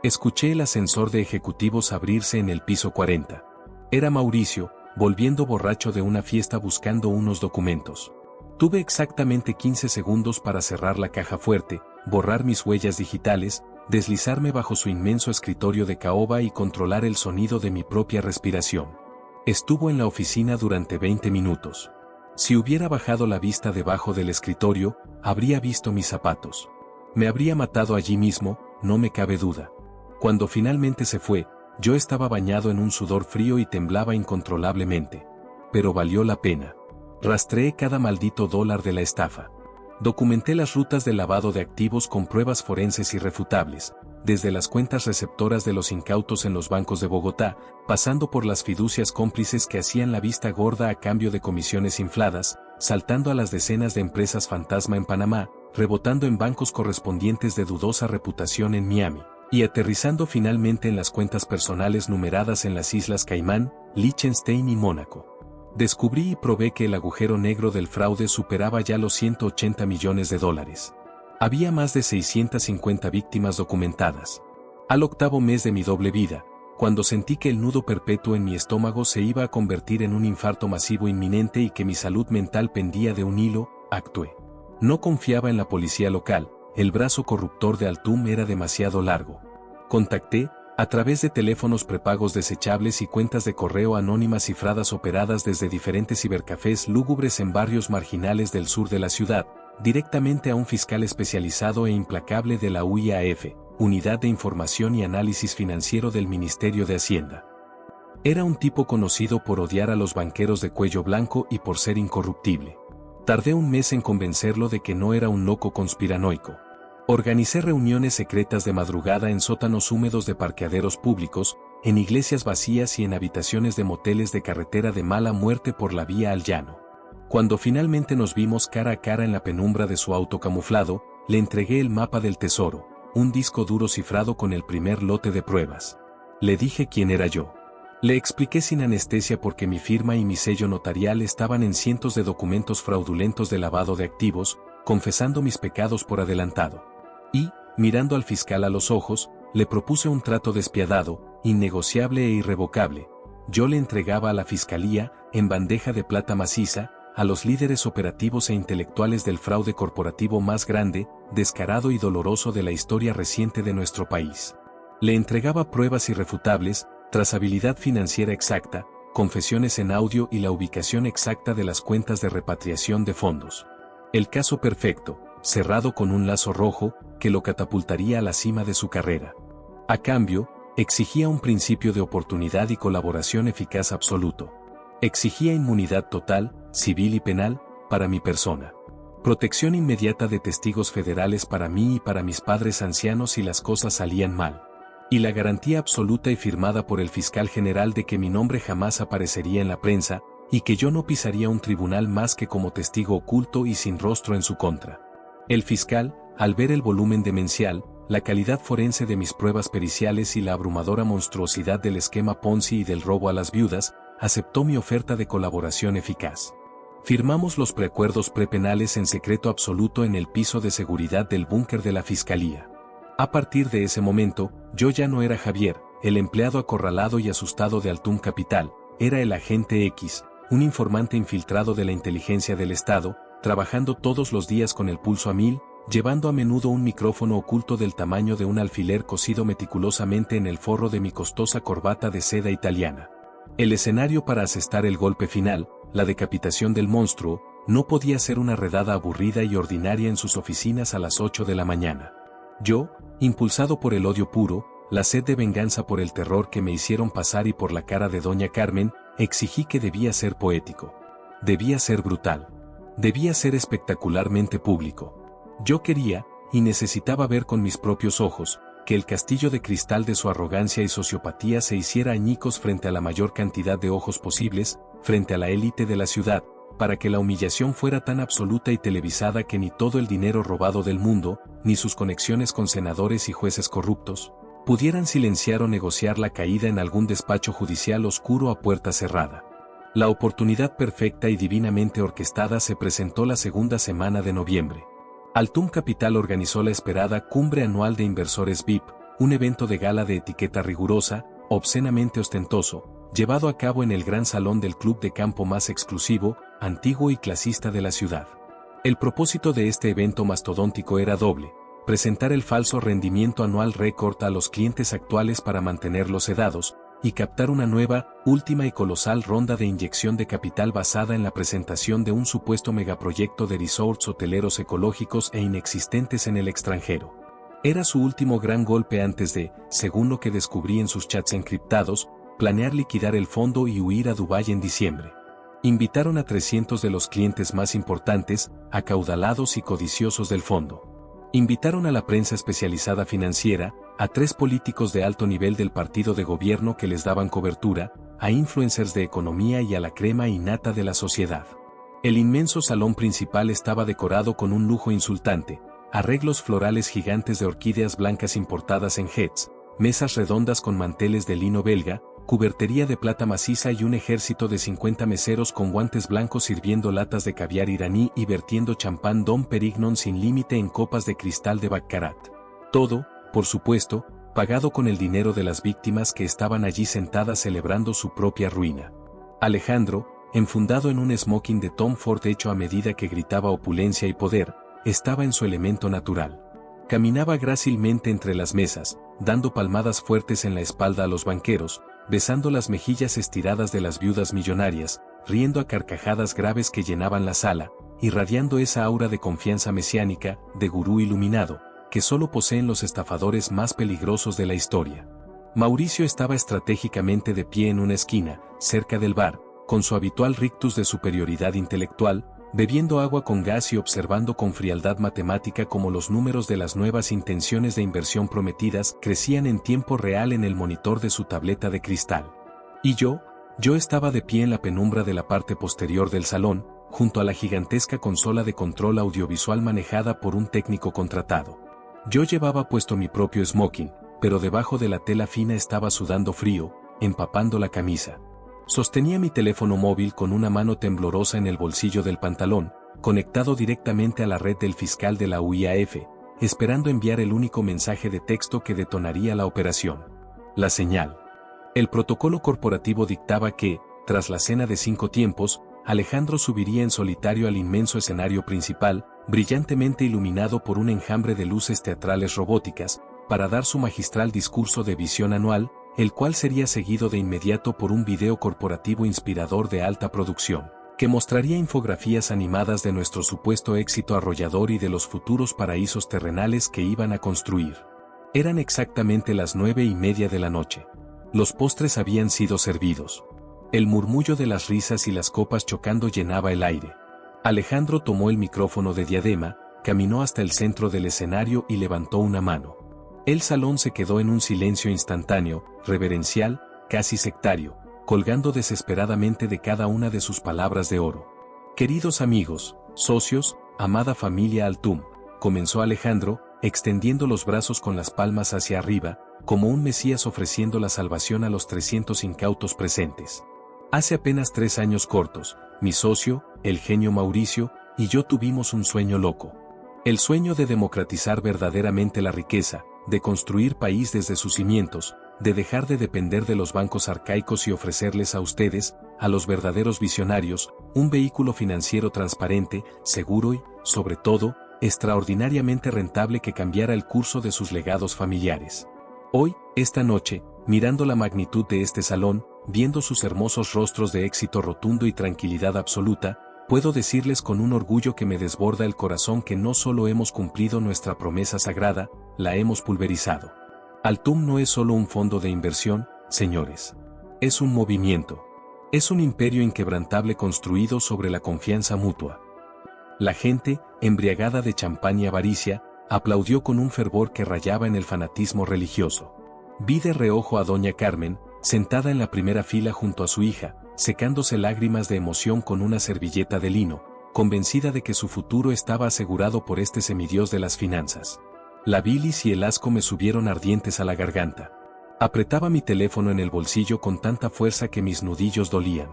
Escuché el ascensor de ejecutivos abrirse en el piso 40. Era Mauricio, volviendo borracho de una fiesta buscando unos documentos. Tuve exactamente 15 segundos para cerrar la caja fuerte, borrar mis huellas digitales, deslizarme bajo su inmenso escritorio de caoba y controlar el sonido de mi propia respiración. Estuvo en la oficina durante 20 minutos. Si hubiera bajado la vista debajo del escritorio, habría visto mis zapatos. Me habría matado allí mismo, no me cabe duda. Cuando finalmente se fue, yo estaba bañado en un sudor frío y temblaba incontrolablemente. Pero valió la pena. Rastreé cada maldito dólar de la estafa. Documenté las rutas del lavado de activos con pruebas forenses irrefutables, desde las cuentas receptoras de los incautos en los bancos de Bogotá, pasando por las fiducias cómplices que hacían la vista gorda a cambio de comisiones infladas, saltando a las decenas de empresas fantasma en Panamá, rebotando en bancos correspondientes de dudosa reputación en Miami, y aterrizando finalmente en las cuentas personales numeradas en las Islas Caimán, Liechtenstein y Mónaco. Descubrí y probé que el agujero negro del fraude superaba ya los 180 millones de dólares. Había más de 650 víctimas documentadas. Al octavo mes de mi doble vida, cuando sentí que el nudo perpetuo en mi estómago se iba a convertir en un infarto masivo inminente y que mi salud mental pendía de un hilo, actué. No confiaba en la policía local, el brazo corruptor de Altum era demasiado largo. Contacté, a través de teléfonos prepagos desechables y cuentas de correo anónimas cifradas operadas desde diferentes cibercafés lúgubres en barrios marginales del sur de la ciudad, directamente a un fiscal especializado e implacable de la UIAF, Unidad de Información y Análisis Financiero del Ministerio de Hacienda. Era un tipo conocido por odiar a los banqueros de cuello blanco y por ser incorruptible. Tardé un mes en convencerlo de que no era un loco conspiranoico. Organicé reuniones secretas de madrugada en sótanos húmedos de parqueaderos públicos, en iglesias vacías y en habitaciones de moteles de carretera de mala muerte por la vía al llano. Cuando finalmente nos vimos cara a cara en la penumbra de su auto camuflado, le entregué el mapa del tesoro, un disco duro cifrado con el primer lote de pruebas. Le dije quién era yo. Le expliqué sin anestesia por qué mi firma y mi sello notarial estaban en cientos de documentos fraudulentos de lavado de activos, confesando mis pecados por adelantado. Y, mirando al fiscal a los ojos, le propuse un trato despiadado, innegociable e irrevocable. Yo le entregaba a la fiscalía, en bandeja de plata maciza, a los líderes operativos e intelectuales del fraude corporativo más grande, descarado y doloroso de la historia reciente de nuestro país. Le entregaba pruebas irrefutables, trazabilidad financiera exacta, confesiones en audio y la ubicación exacta de las cuentas de repatriación de fondos. El caso perfecto, cerrado con un lazo rojo, que lo catapultaría a la cima de su carrera. A cambio, exigía un principio de oportunidad y colaboración eficaz absoluto. Exigía inmunidad total, civil y penal, para mi persona. Protección inmediata de testigos federales para mí y para mis padres ancianos si las cosas salían mal. Y la garantía absoluta y firmada por el fiscal general de que mi nombre jamás aparecería en la prensa, y que yo no pisaría un tribunal más que como testigo oculto y sin rostro en su contra. El fiscal, al ver el volumen demencial, la calidad forense de mis pruebas periciales y la abrumadora monstruosidad del esquema Ponzi y del robo a las viudas, aceptó mi oferta de colaboración eficaz. Firmamos los preacuerdos prepenales en secreto absoluto en el piso de seguridad del búnker de la fiscalía. A partir de ese momento, yo ya no era Javier, el empleado acorralado y asustado de Altum Capital, era el agente X, un informante infiltrado de la inteligencia del Estado, trabajando todos los días con el pulso a 1000, llevando a menudo un micrófono oculto del tamaño de un alfiler cosido meticulosamente en el forro de mi costosa corbata de seda italiana. El escenario para asestar el golpe final, la decapitación del monstruo, no podía ser una redada aburrida y ordinaria en sus oficinas a las 8 de la mañana. Yo, impulsado por el odio puro, la sed de venganza por el terror que me hicieron pasar y por la cara de doña Carmen, exigí que debía ser poético. Debía ser brutal. Debía ser espectacularmente público. Yo quería, y necesitaba ver con mis propios ojos, que el castillo de cristal de su arrogancia y sociopatía se hiciera añicos frente a la mayor cantidad de ojos posibles, frente a la élite de la ciudad, para que la humillación fuera tan absoluta y televisada que ni todo el dinero robado del mundo, ni sus conexiones con senadores y jueces corruptos, pudieran silenciar o negociar la caída en algún despacho judicial oscuro a puerta cerrada. La oportunidad perfecta y divinamente orquestada se presentó la segunda semana de noviembre. Altum Capital organizó la esperada Cumbre Anual de Inversores VIP, un evento de gala de etiqueta rigurosa, obscenamente ostentoso, llevado a cabo en el gran salón del club de campo más exclusivo, antiguo y clasista de la ciudad. El propósito de este evento mastodóntico era doble: presentar el falso rendimiento anual récord a los clientes actuales para mantenerlos sedados, y captar una nueva, última y colosal ronda de inyección de capital basada en la presentación de un supuesto megaproyecto de resorts hoteleros ecológicos e inexistentes en el extranjero. Era su último gran golpe antes de, según lo que descubrí en sus chats encriptados, planear liquidar el fondo y huir a Dubái en diciembre. Invitaron a 300 de los clientes más importantes, acaudalados y codiciosos del fondo. Invitaron a la prensa especializada financiera, a 3 políticos de alto nivel del partido de gobierno que les daban cobertura, a influencers de economía y a la crema innata de la sociedad. El inmenso salón principal estaba decorado con un lujo insultante, arreglos florales gigantes de orquídeas blancas importadas en jets, mesas redondas con manteles de lino belga, cubertería de plata maciza y un ejército de 50 meseros con guantes blancos sirviendo latas de caviar iraní y vertiendo champán Dom Perignon sin límite en copas de cristal de Baccarat. Todo, por supuesto, pagado con el dinero de las víctimas que estaban allí sentadas celebrando su propia ruina. Alejandro, enfundado en un smoking de Tom Ford hecho a medida que gritaba opulencia y poder, estaba en su elemento natural. Caminaba grácilmente entre las mesas, dando palmadas fuertes en la espalda a los banqueros, besando las mejillas estiradas de las viudas millonarias, riendo a carcajadas graves que llenaban la sala, irradiando esa aura de confianza mesiánica, de gurú iluminado, que solo poseen los estafadores más peligrosos de la historia. Mauricio estaba estratégicamente de pie en una esquina, cerca del bar, con su habitual rictus de superioridad intelectual, bebiendo agua con gas y observando con frialdad matemática cómo los números de las nuevas intenciones de inversión prometidas crecían en tiempo real en el monitor de su tableta de cristal. Y yo estaba de pie en la penumbra de la parte posterior del salón, junto a la gigantesca consola de control audiovisual manejada por un técnico contratado. Yo llevaba puesto mi propio smoking, pero debajo de la tela fina estaba sudando frío, empapando la camisa. Sostenía mi teléfono móvil con una mano temblorosa en el bolsillo del pantalón, conectado directamente a la red del fiscal de la UIAF, esperando enviar el único mensaje de texto que detonaría la operación. La señal. El protocolo corporativo dictaba que, tras la cena de 5 tiempos, Alejandro subiría en solitario al inmenso escenario principal, brillantemente iluminado por un enjambre de luces teatrales robóticas, para dar su magistral discurso de visión anual, el cual sería seguido de inmediato por un video corporativo inspirador de alta producción, que mostraría infografías animadas de nuestro supuesto éxito arrollador y de los futuros paraísos terrenales que iban a construir. Eran exactamente las 9:30 de la noche. Los postres habían sido servidos. El murmullo de las risas y las copas chocando llenaba el aire. Alejandro tomó el micrófono de diadema, caminó hasta el centro del escenario y levantó una mano. El salón se quedó en un silencio instantáneo, reverencial, casi sectario, colgando desesperadamente de cada una de sus palabras de oro. Queridos amigos, socios, amada familia Altum, comenzó Alejandro, extendiendo los brazos con las palmas hacia arriba, como un mesías ofreciendo la salvación a los 300 incautos presentes. Hace apenas 3 años cortos, mi socio, el genio Mauricio, y yo tuvimos un sueño loco. El sueño de democratizar verdaderamente la riqueza, de construir país desde sus cimientos, de dejar de depender de los bancos arcaicos y ofrecerles a ustedes, a los verdaderos visionarios, un vehículo financiero transparente, seguro y, sobre todo, extraordinariamente rentable que cambiara el curso de sus legados familiares. Hoy, esta noche, mirando la magnitud de este salón, viendo sus hermosos rostros de éxito rotundo y tranquilidad absoluta, puedo decirles con un orgullo que me desborda el corazón que no solo hemos cumplido nuestra promesa sagrada, la hemos pulverizado. Altum no es solo un fondo de inversión, señores. Es un movimiento. Es un imperio inquebrantable construido sobre la confianza mutua. La gente, embriagada de champán y avaricia, aplaudió con un fervor que rayaba en el fanatismo religioso. Vi de reojo a doña Carmen, sentada en la primera fila junto a su hija, secándose lágrimas de emoción con una servilleta de lino, convencida de que su futuro estaba asegurado por este semidios de las finanzas. La bilis y el asco me subieron ardientes a la garganta. Apretaba mi teléfono en el bolsillo con tanta fuerza que mis nudillos dolían.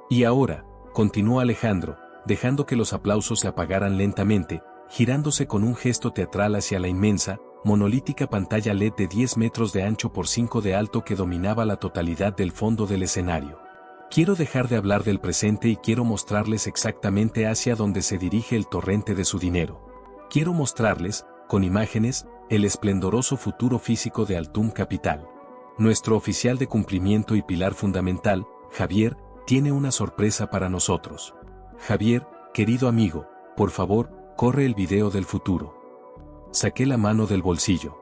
Y ahora, continuó Alejandro, dejando que los aplausos se apagaran lentamente, girándose con un gesto teatral hacia la inmensa, monolítica pantalla LED de 10 metros de ancho por 5 de alto que dominaba la totalidad del fondo del escenario. Quiero dejar de hablar del presente y quiero mostrarles exactamente hacia dónde se dirige el torrente de su dinero. Quiero mostrarles, con imágenes, el esplendoroso futuro físico de Altum Capital. Nuestro oficial de cumplimiento y pilar fundamental, Javier, tiene una sorpresa para nosotros. Javier, querido amigo, por favor, corre el video del futuro. Saqué la mano del bolsillo.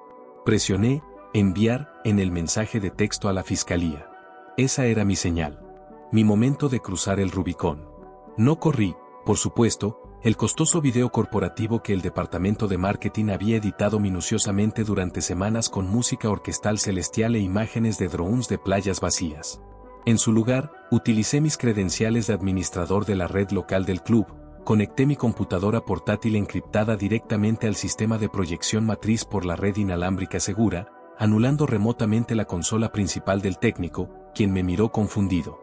Presioné enviar en el mensaje de texto a la fiscalía. Esa era mi señal. Mi momento de cruzar el Rubicón. No corrí, por supuesto, el costoso video corporativo que el departamento de marketing había editado minuciosamente durante semanas con música orquestal celestial e imágenes de drones de playas vacías. En su lugar, utilicé mis credenciales de administrador de la red local del club, conecté mi computadora portátil encriptada directamente al sistema de proyección matriz por la red inalámbrica segura, anulando remotamente la consola principal del técnico, quien me miró confundido.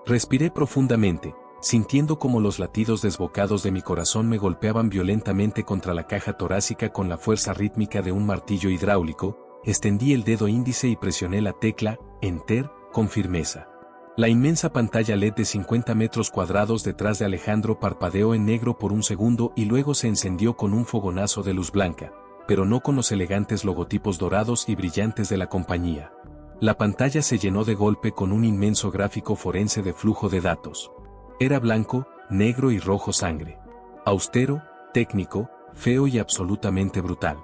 Respiré profundamente, sintiendo como los latidos desbocados de mi corazón me golpeaban violentamente contra la caja torácica con la fuerza rítmica de un martillo hidráulico. Extendí el dedo índice y presioné la tecla Enter con firmeza. La inmensa pantalla LED de 50 metros cuadrados detrás de Alejandro parpadeó en negro por un segundo y luego se encendió con un fogonazo de luz blanca, pero no con los elegantes logotipos dorados y brillantes de la compañía. La pantalla se llenó de golpe con un inmenso gráfico forense de flujo de datos. Era blanco, negro y rojo sangre. Austero, técnico, feo y absolutamente brutal.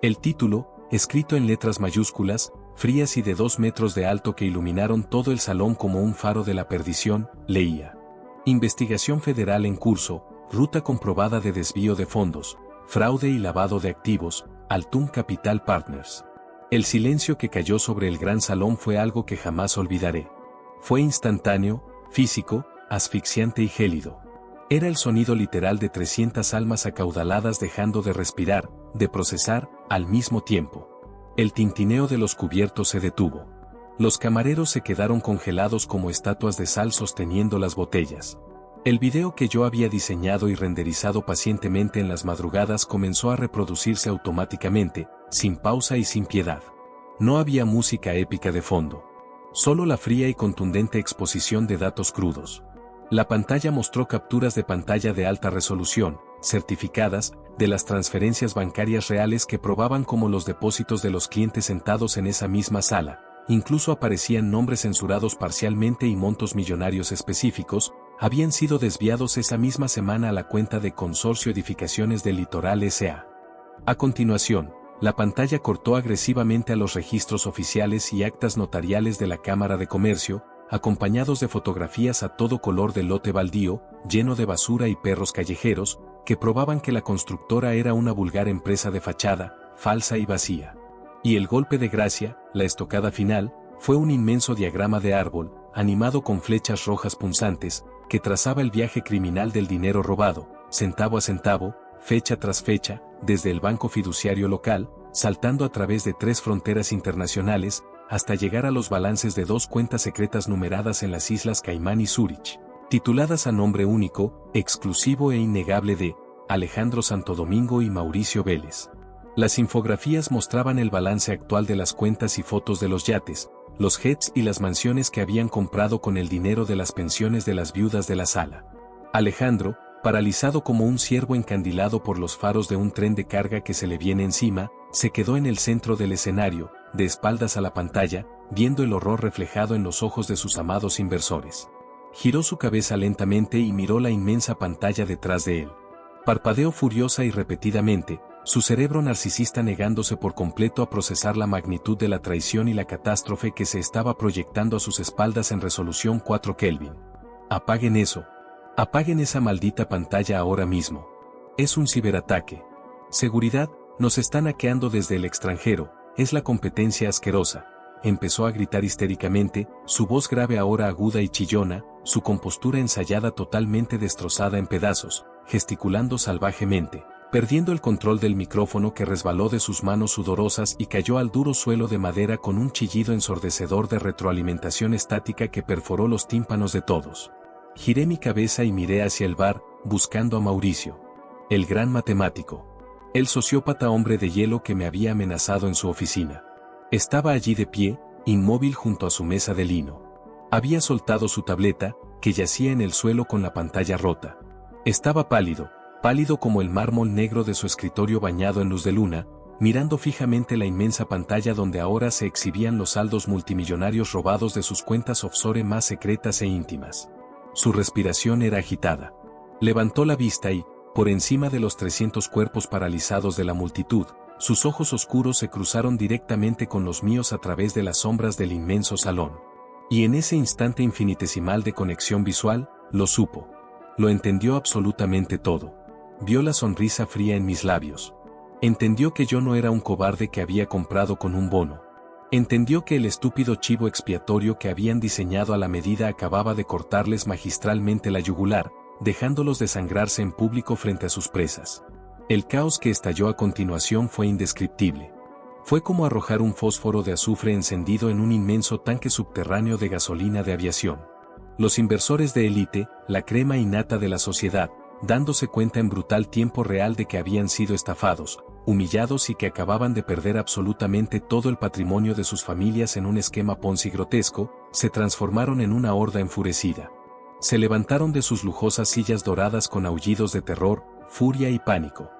El título, escrito en letras mayúsculas, frías y de 2 metros de alto que iluminaron todo el salón como un faro de la perdición, leía: Investigación federal en curso, ruta comprobada de desvío de fondos, fraude y lavado de activos, Altum Capital Partners. El silencio que cayó sobre el gran salón fue algo que jamás olvidaré. Fue instantáneo, físico, asfixiante y gélido. Era el sonido literal de 300 almas acaudaladas dejando de respirar, de procesar, al mismo tiempo. El tintineo de los cubiertos se detuvo. Los camareros se quedaron congelados como estatuas de sal sosteniendo las botellas. El video que yo había diseñado y renderizado pacientemente en las madrugadas comenzó a reproducirse automáticamente, sin pausa y sin piedad. No había música épica de fondo. Solo la fría y contundente exposición de datos crudos. La pantalla mostró capturas de pantalla de alta resolución, certificadas, de las transferencias bancarias reales que probaban como los depósitos de los clientes sentados en esa misma sala. Incluso aparecían nombres censurados parcialmente y montos millonarios específicos, habían sido desviados esa misma semana a la cuenta de Consorcio Edificaciones del Litoral S.A. A continuación, la pantalla cortó agresivamente a los registros oficiales y actas notariales de la Cámara de Comercio, acompañados de fotografías a todo color del lote baldío, lleno de basura y perros callejeros, que probaban que la constructora era una vulgar empresa de fachada, falsa y vacía. Y el golpe de gracia, la estocada final, fue un inmenso diagrama de árbol, animado con flechas rojas punzantes, que trazaba el viaje criminal del dinero robado, centavo a centavo, fecha tras fecha, desde el banco fiduciario local, saltando a través de 3 fronteras internacionales, hasta llegar a los balances de 2 cuentas secretas numeradas en las islas Caimán y Zúrich, tituladas a nombre único, exclusivo e innegable de Alejandro Santo Domingo y Mauricio Vélez. Las infografías mostraban el balance actual de las cuentas y fotos de los yates, los jets y las mansiones que habían comprado con el dinero de las pensiones de las viudas de la sala. Alejandro, paralizado como un ciervo encandilado por los faros de un tren de carga que se le viene encima, se quedó en el centro del escenario, de espaldas a la pantalla, viendo el horror reflejado en los ojos de sus amados inversores. Giró su cabeza lentamente y miró la inmensa pantalla detrás de él. Parpadeó furiosa y repetidamente, su cerebro narcisista negándose por completo a procesar la magnitud de la traición y la catástrofe que se estaba proyectando a sus espaldas en resolución 4 Kelvin. Apaguen eso. Apaguen esa maldita pantalla ahora mismo. Es un ciberataque. Seguridad, nos están hackeando desde el extranjero, es la competencia asquerosa. Empezó a gritar histéricamente, su voz grave ahora aguda y chillona, su compostura ensayada totalmente destrozada en pedazos, gesticulando salvajemente, perdiendo el control del micrófono que resbaló de sus manos sudorosas y cayó al duro suelo de madera con un chillido ensordecedor de retroalimentación estática que perforó los tímpanos de todos. Giré mi cabeza y miré hacia el bar, buscando a Mauricio. El gran matemático. El sociópata hombre de hielo que me había amenazado en su oficina. Estaba allí de pie, inmóvil junto a su mesa de lino. Había soltado su tableta, que yacía en el suelo con la pantalla rota. Estaba pálido, pálido como el mármol negro de su escritorio bañado en luz de luna, mirando fijamente la inmensa pantalla donde ahora se exhibían los saldos multimillonarios robados de sus cuentas offshore más secretas e íntimas. Su respiración era agitada. Levantó la vista y, por encima de los 300 cuerpos paralizados de la multitud, sus ojos oscuros se cruzaron directamente con los míos a través de las sombras del inmenso salón. Y en ese instante infinitesimal de conexión visual, lo supo. Lo entendió absolutamente todo. Vio la sonrisa fría en mis labios. Entendió que yo no era un cobarde que había comprado con un bono. Entendió que el estúpido chivo expiatorio que habían diseñado a la medida acababa de cortarles magistralmente la yugular, dejándolos desangrarse en público frente a sus presas. El caos que estalló a continuación fue indescriptible. Fue como arrojar un fósforo de azufre encendido en un inmenso tanque subterráneo de gasolina de aviación. Los inversores de élite, la crema innata de la sociedad, dándose cuenta en brutal tiempo real de que habían sido estafados, humillados y que acababan de perder absolutamente todo el patrimonio de sus familias en un esquema Ponzi grotesco, se transformaron en una horda enfurecida. Se levantaron de sus lujosas sillas doradas con aullidos de terror, furia y pánico.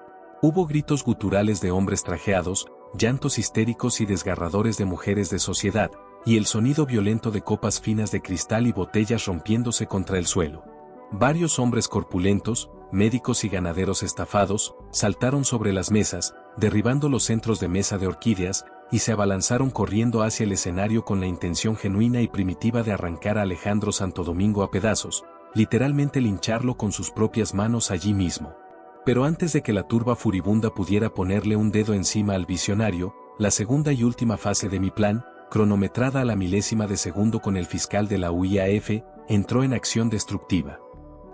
Hubo gritos guturales de hombres trajeados, llantos histéricos y desgarradores de mujeres de sociedad, y el sonido violento de copas finas de cristal y botellas rompiéndose contra el suelo. Varios hombres corpulentos, médicos y ganaderos estafados, saltaron sobre las mesas, derribando los centros de mesa de orquídeas, y se abalanzaron corriendo hacia el escenario con la intención genuina y primitiva de arrancar a Alejandro Santo Domingo a pedazos, literalmente lincharlo con sus propias manos allí mismo. Pero antes de que la turba furibunda pudiera ponerle un dedo encima al visionario, la segunda y última fase de mi plan, cronometrada a la milésima de segundo con el fiscal de la UIAF, entró en acción destructiva.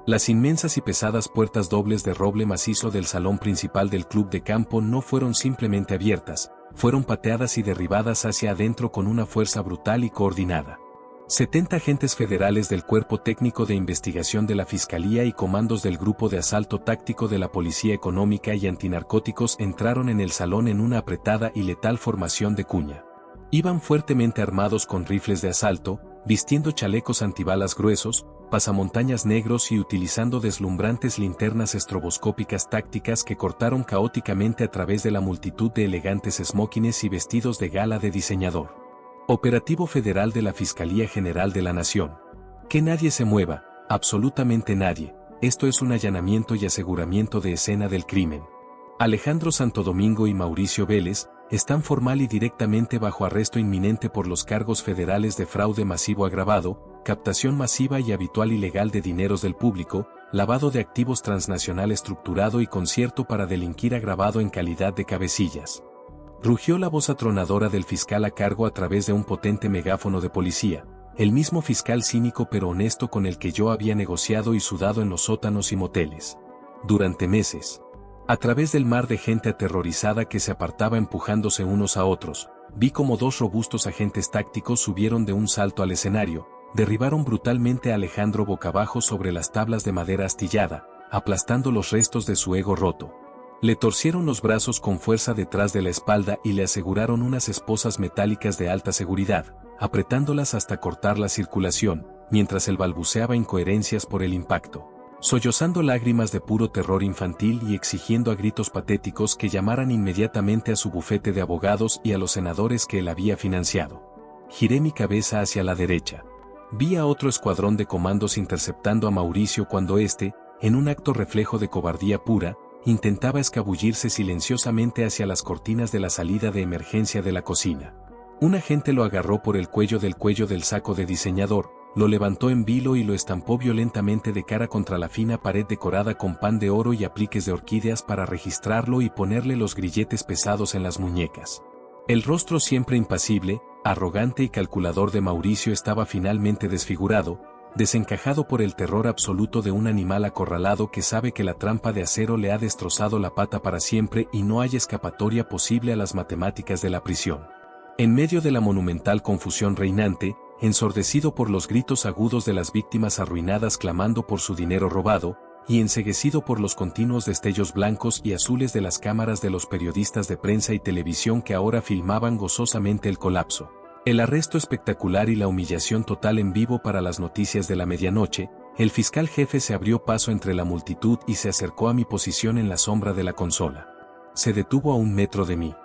Las inmensas y pesadas puertas dobles de roble macizo del salón principal del club de campo no fueron simplemente abiertas, fueron pateadas y derribadas hacia adentro con una fuerza brutal y coordinada. 70 agentes federales del Cuerpo Técnico de Investigación de la Fiscalía y comandos del Grupo de Asalto Táctico de la Policía Económica y Antinarcóticos entraron en el salón en una apretada y letal formación de cuña. Iban fuertemente armados con rifles de asalto, vistiendo chalecos antibalas gruesos, pasamontañas negros y utilizando deslumbrantes linternas estroboscópicas tácticas que cortaron caóticamente a través de la multitud de elegantes smokines y vestidos de gala de diseñador. Operativo Federal de la Fiscalía General de la Nación. Que nadie se mueva, absolutamente nadie, esto es un allanamiento y aseguramiento de escena del crimen. Alejandro Santo Domingo y Mauricio Vélez están formal y directamente bajo arresto inminente por los cargos federales de fraude masivo agravado, captación masiva y habitual ilegal de dineros del público, lavado de activos transnacional estructurado y concierto para delinquir agravado en calidad de cabecillas. Rugió la voz atronadora del fiscal a cargo a través de un potente megáfono de policía, el mismo fiscal cínico pero honesto con el que yo había negociado y sudado en los sótanos y moteles. Durante meses. A través del mar de gente aterrorizada que se apartaba empujándose unos a otros, vi como dos robustos agentes tácticos subieron de un salto al escenario, derribaron brutalmente a Alejandro boca abajo sobre las tablas de madera astillada, aplastando los restos de su ego roto. Le torcieron los brazos con fuerza detrás de la espalda y le aseguraron unas esposas metálicas de alta seguridad, apretándolas hasta cortar la circulación, mientras él balbuceaba incoherencias por el impacto, sollozando lágrimas de puro terror infantil y exigiendo a gritos patéticos que llamaran inmediatamente a su bufete de abogados y a los senadores que él había financiado. Giré mi cabeza hacia la derecha. Vi a otro escuadrón de comandos interceptando a Mauricio cuando éste, en un acto reflejo de cobardía pura, intentaba escabullirse silenciosamente hacia las cortinas de la salida de emergencia de la cocina. Un agente lo agarró por el cuello del saco de diseñador, lo levantó en vilo y lo estampó violentamente de cara contra la fina pared decorada con pan de oro y apliques de orquídeas para registrarlo y ponerle los grilletes pesados en las muñecas. El rostro siempre impasible, arrogante y calculador de Mauricio estaba finalmente desfigurado, desencajado por el terror absoluto de un animal acorralado que sabe que la trampa de acero le ha destrozado la pata para siempre y no hay escapatoria posible a las matemáticas de la prisión. En medio de la monumental confusión reinante, ensordecido por los gritos agudos de las víctimas arruinadas clamando por su dinero robado, y enceguecido por los continuos destellos blancos y azules de las cámaras de los periodistas de prensa y televisión que ahora filmaban gozosamente el colapso, el arresto espectacular y la humillación total en vivo para las noticias de la medianoche, el fiscal jefe se abrió paso entre la multitud y se acercó a mi posición en la sombra de la consola. Se detuvo a 1 metro de mí.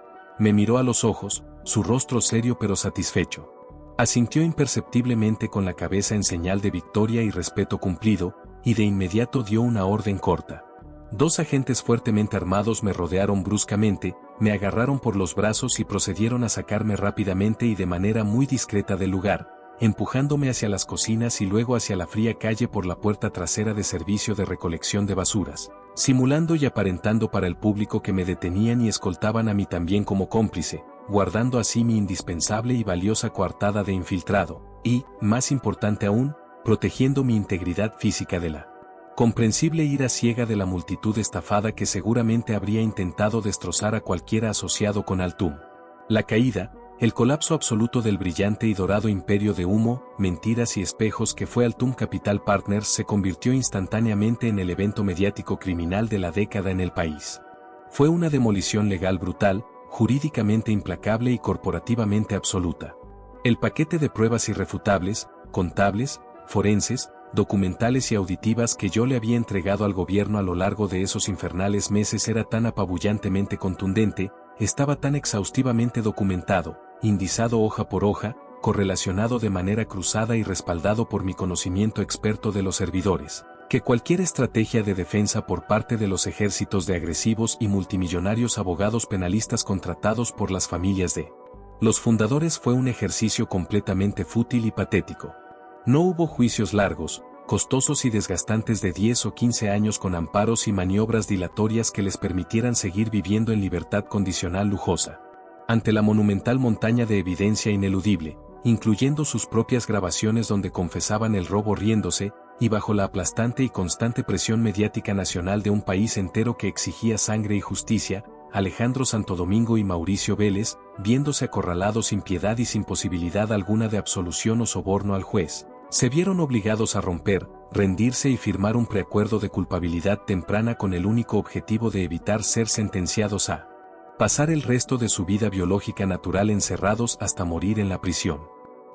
Me miró a los ojos, su rostro serio pero satisfecho. Asintió imperceptiblemente con la cabeza en señal de victoria y respeto cumplido, y de inmediato dio una orden corta. 2 agentes fuertemente armados me rodearon bruscamente, me agarraron por los brazos y procedieron a sacarme rápidamente y de manera muy discreta del lugar, empujándome hacia las cocinas y luego hacia la fría calle por la puerta trasera de servicio de recolección de basuras, simulando y aparentando para el público que me detenían y escoltaban a mí también como cómplice, guardando así mi indispensable y valiosa coartada de infiltrado, y, más importante aún, protegiendo mi integridad física de la comprensible ira ciega de la multitud estafada que seguramente habría intentado destrozar a cualquiera asociado con Altum. La caída, el colapso absoluto del brillante y dorado imperio de humo, mentiras y espejos que fue Altum Capital Partners se convirtió instantáneamente en el evento mediático criminal de la década en el país. Fue una demolición legal brutal, jurídicamente implacable y corporativamente absoluta. El paquete de pruebas irrefutables, contables, forenses, documentales y auditivas que yo le había entregado al gobierno a lo largo de esos infernales meses era tan apabullantemente contundente, estaba tan exhaustivamente documentado, indizado hoja por hoja, correlacionado de manera cruzada y respaldado por mi conocimiento experto de los servidores, que cualquier estrategia de defensa por parte de los ejércitos de agresivos y multimillonarios abogados penalistas contratados por las familias de los fundadores fue un ejercicio completamente fútil y patético. No hubo juicios largos, costosos y desgastantes de 10 o 15 años con amparos y maniobras dilatorias que les permitieran seguir viviendo en libertad condicional lujosa. Ante la monumental montaña de evidencia ineludible, incluyendo sus propias grabaciones donde confesaban el robo riéndose, y bajo la aplastante y constante presión mediática nacional de un país entero que exigía sangre y justicia, Alejandro Santo Domingo y Mauricio Vélez, viéndose acorralados sin piedad y sin posibilidad alguna de absolución o soborno al juez, se vieron obligados a romper, rendirse y firmar un preacuerdo de culpabilidad temprana con el único objetivo de evitar ser sentenciados a pasar el resto de su vida biológica natural encerrados hasta morir en la prisión.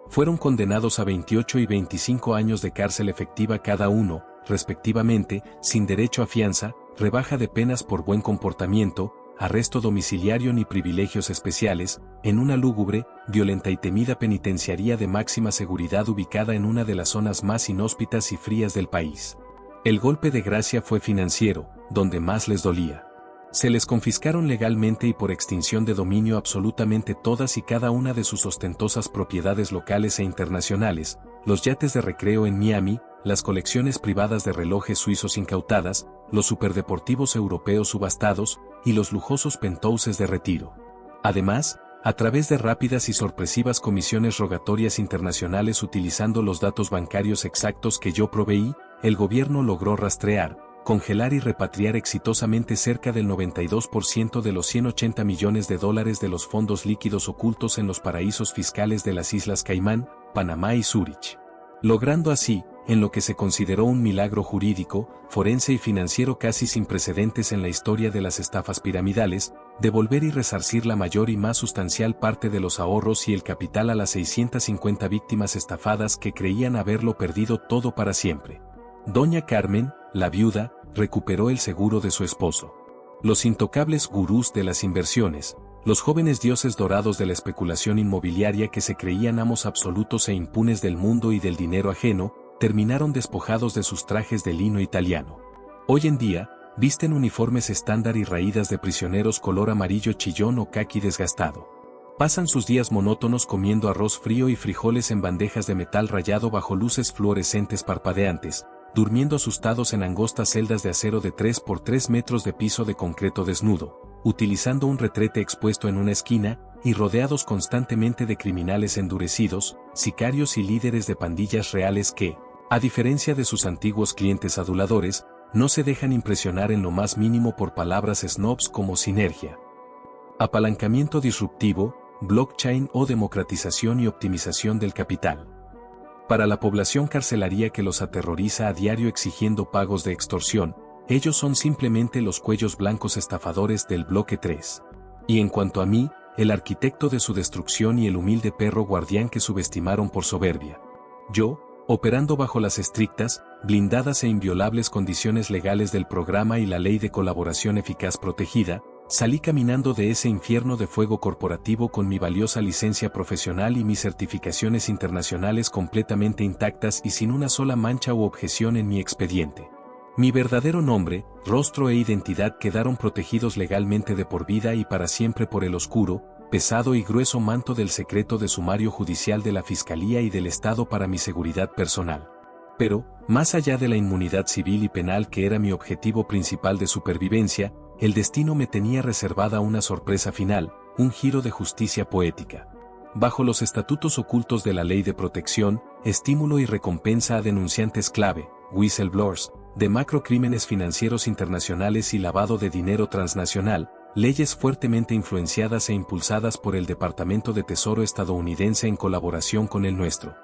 Fueron condenados a 28 y 25 años de cárcel efectiva cada uno, respectivamente, sin derecho a fianza, rebaja de penas por buen comportamiento, arresto domiciliario ni privilegios especiales, en una lúgubre, violenta y temida penitenciaría de máxima seguridad ubicada en una de las zonas más inhóspitas y frías del país. El golpe de gracia fue financiero, donde más les dolía. Se les confiscaron legalmente y por extinción de dominio absolutamente todas y cada una de sus ostentosas propiedades locales e internacionales, los yates de recreo en Miami, las colecciones privadas de relojes suizos incautadas, los superdeportivos europeos subastados, y los lujosos penthouses de retiro. Además, a través de rápidas y sorpresivas comisiones rogatorias internacionales utilizando los datos bancarios exactos que yo proveí, el gobierno logró rastrear, congelar y repatriar exitosamente cerca del 92% de los 180 millones de dólares de los fondos líquidos ocultos en los paraísos fiscales de las Islas Caimán, Panamá y Zúrich. Logrando así, en lo que se consideró un milagro jurídico, forense y financiero casi sin precedentes en la historia de las estafas piramidales, devolver y resarcir la mayor y más sustancial parte de los ahorros y el capital a las 650 víctimas estafadas que creían haberlo perdido todo para siempre. Doña Carmen, la viuda, recuperó el seguro de su esposo. Los intocables gurús de las inversiones, los jóvenes dioses dorados de la especulación inmobiliaria que se creían amos absolutos e impunes del mundo y del dinero ajeno, terminaron despojados de sus trajes de lino italiano. Hoy en día, visten uniformes estándar y raídas de prisioneros color amarillo chillón o caqui desgastado. Pasan sus días monótonos comiendo arroz frío y frijoles en bandejas de metal rayado bajo luces fluorescentes parpadeantes, durmiendo asustados en angostas celdas de acero de 3 por 3 metros de piso de concreto desnudo, utilizando un retrete expuesto en una esquina, y rodeados constantemente de criminales endurecidos, sicarios y líderes de pandillas reales que, a diferencia de sus antiguos clientes aduladores, no se dejan impresionar en lo más mínimo por palabras snobs como sinergia, apalancamiento disruptivo, blockchain o democratización y optimización del capital. Para la población carcelaria que los aterroriza a diario exigiendo pagos de extorsión, ellos son simplemente los cuellos blancos estafadores del bloque 3. Y en cuanto a mí, el arquitecto de su destrucción y el humilde perro guardián que subestimaron por soberbia. Yo, operando bajo las estrictas, blindadas e inviolables condiciones legales del programa y la ley de colaboración eficaz protegida, Salí caminando de ese infierno de fuego corporativo con mi valiosa licencia profesional y mis certificaciones internacionales completamente intactas y sin una sola mancha u objeción en mi expediente. Mi verdadero nombre, rostro e identidad quedaron protegidos legalmente de por vida y para siempre por el oscuro, pesado y grueso manto del secreto de sumario judicial de la Fiscalía y del Estado para mi seguridad personal. Pero, más allá de la inmunidad civil y penal que era mi objetivo principal de supervivencia, el destino me tenía reservada una sorpresa final, un giro de justicia poética. Bajo los estatutos ocultos de la Ley de Protección, Estímulo y Recompensa a Denunciantes Clave, Whistleblowers, de macrocrímenes financieros internacionales y lavado de dinero transnacional, leyes fuertemente influenciadas e impulsadas por el Departamento de Tesoro estadounidense en colaboración con el nuestro.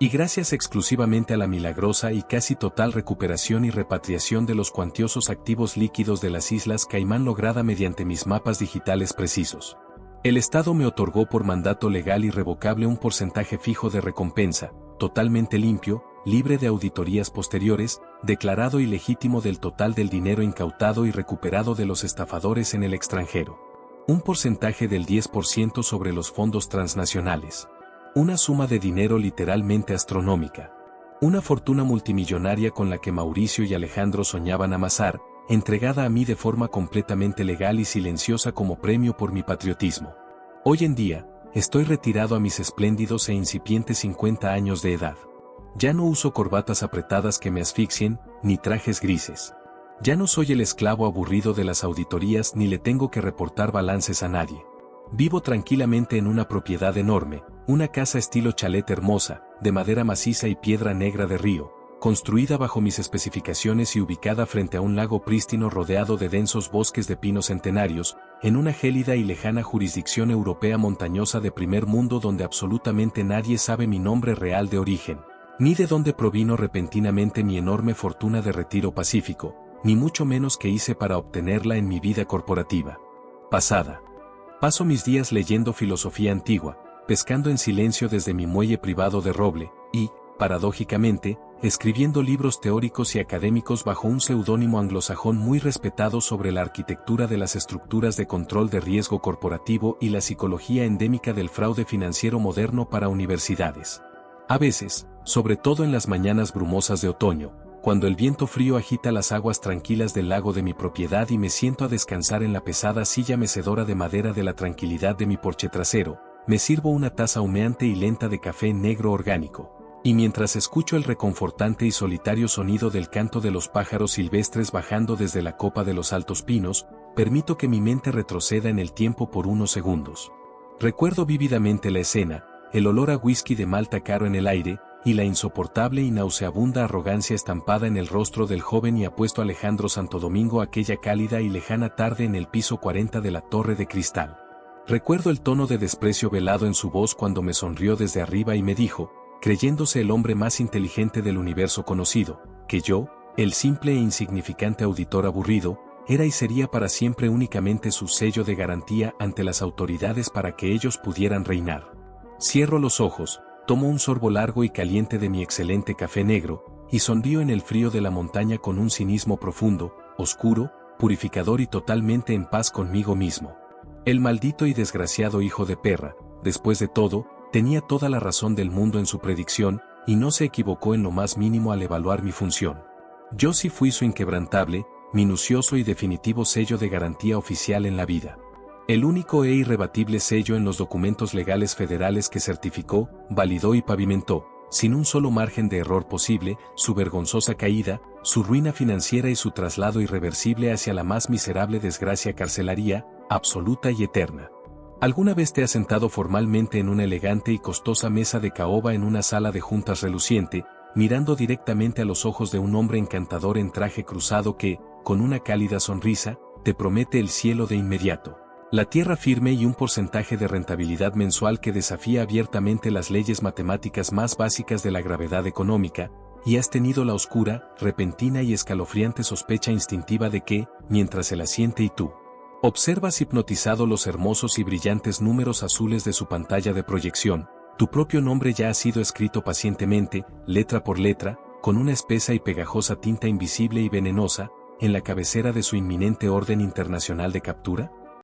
Y gracias exclusivamente a la milagrosa y casi total recuperación y repatriación de los cuantiosos activos líquidos de las Islas Caimán lograda mediante mis mapas digitales precisos. El Estado me otorgó por mandato legal irrevocable un porcentaje fijo de recompensa, totalmente limpio, libre de auditorías posteriores, declarado y legítimo del total del dinero incautado y recuperado de los estafadores en el extranjero. Un porcentaje del 10% sobre los fondos transnacionales. Una suma de dinero literalmente astronómica. Una fortuna multimillonaria con la que Mauricio y Alejandro soñaban amasar, entregada a mí de forma completamente legal y silenciosa como premio por mi patriotismo. Hoy en día, estoy retirado a mis espléndidos e incipientes 50 años de edad. Ya no uso corbatas apretadas que me asfixien, ni trajes grises. Ya no soy el esclavo aburrido de las auditorías ni le tengo que reportar balances a nadie. Vivo tranquilamente en una propiedad enorme, una casa estilo chalet hermosa, de madera maciza y piedra negra de río, construida bajo mis especificaciones y ubicada frente a un lago prístino rodeado de densos bosques de pinos centenarios, en una gélida y lejana jurisdicción europea montañosa de primer mundo donde absolutamente nadie sabe mi nombre real de origen, ni de dónde provino repentinamente mi enorme fortuna de retiro pacífico, ni mucho menos qué hice para obtenerla en mi vida corporativa pasada. Paso mis días leyendo filosofía antigua, pescando en silencio desde mi muelle privado de roble, y, paradójicamente, escribiendo libros teóricos y académicos bajo un seudónimo anglosajón muy respetado sobre la arquitectura de las estructuras de control de riesgo corporativo y la psicología endémica del fraude financiero moderno para universidades. A veces, sobre todo en las mañanas brumosas de otoño, cuando el viento frío agita las aguas tranquilas del lago de mi propiedad y me siento a descansar en la pesada silla mecedora de madera de la tranquilidad de mi porche trasero, me sirvo una taza humeante y lenta de café negro orgánico, y mientras escucho el reconfortante y solitario sonido del canto de los pájaros silvestres bajando desde la copa de los altos pinos, permito que mi mente retroceda en el tiempo por unos segundos. Recuerdo vívidamente la escena, el olor a whisky de malta caro en el aire, y la insoportable y nauseabunda arrogancia estampada en el rostro del joven y apuesto Alejandro Santo Domingo aquella cálida y lejana tarde en el piso 40 de la Torre de Cristal. Recuerdo el tono de desprecio velado en su voz cuando me sonrió desde arriba y me dijo, creyéndose el hombre más inteligente del universo conocido, que yo, el simple e insignificante auditor aburrido, era y sería para siempre únicamente su sello de garantía ante las autoridades para que ellos pudieran reinar. Cierro los ojos, tomo un sorbo largo y caliente de mi excelente café negro, y sonrío en el frío de la montaña con un cinismo profundo, oscuro, purificador y totalmente en paz conmigo mismo. El maldito y desgraciado hijo de perra, después de todo, tenía toda la razón del mundo en su predicción, y no se equivocó en lo más mínimo al evaluar mi función. Yo sí fui su inquebrantable, minucioso y definitivo sello de garantía oficial en la vida. El único e irrebatible sello en los documentos legales federales que certificó, validó y pavimentó, sin un solo margen de error posible, su vergonzosa caída, su ruina financiera y su traslado irreversible hacia la más miserable desgracia carcelaria, absoluta y eterna. ¿Alguna vez te has sentado formalmente en una elegante y costosa mesa de caoba en una sala de juntas reluciente, mirando directamente a los ojos de un hombre encantador en traje cruzado que, con una cálida sonrisa, te promete el cielo de inmediato, la tierra firme y un porcentaje de rentabilidad mensual que desafía abiertamente las leyes matemáticas más básicas de la gravedad económica, y has tenido la oscura, repentina y escalofriante sospecha instintiva de que, mientras el asiente y tú observas hipnotizado los hermosos y brillantes números azules de su pantalla de proyección, tu propio nombre ya ha sido escrito pacientemente, letra por letra, con una espesa y pegajosa tinta invisible y venenosa, en la cabecera de su inminente orden internacional de captura?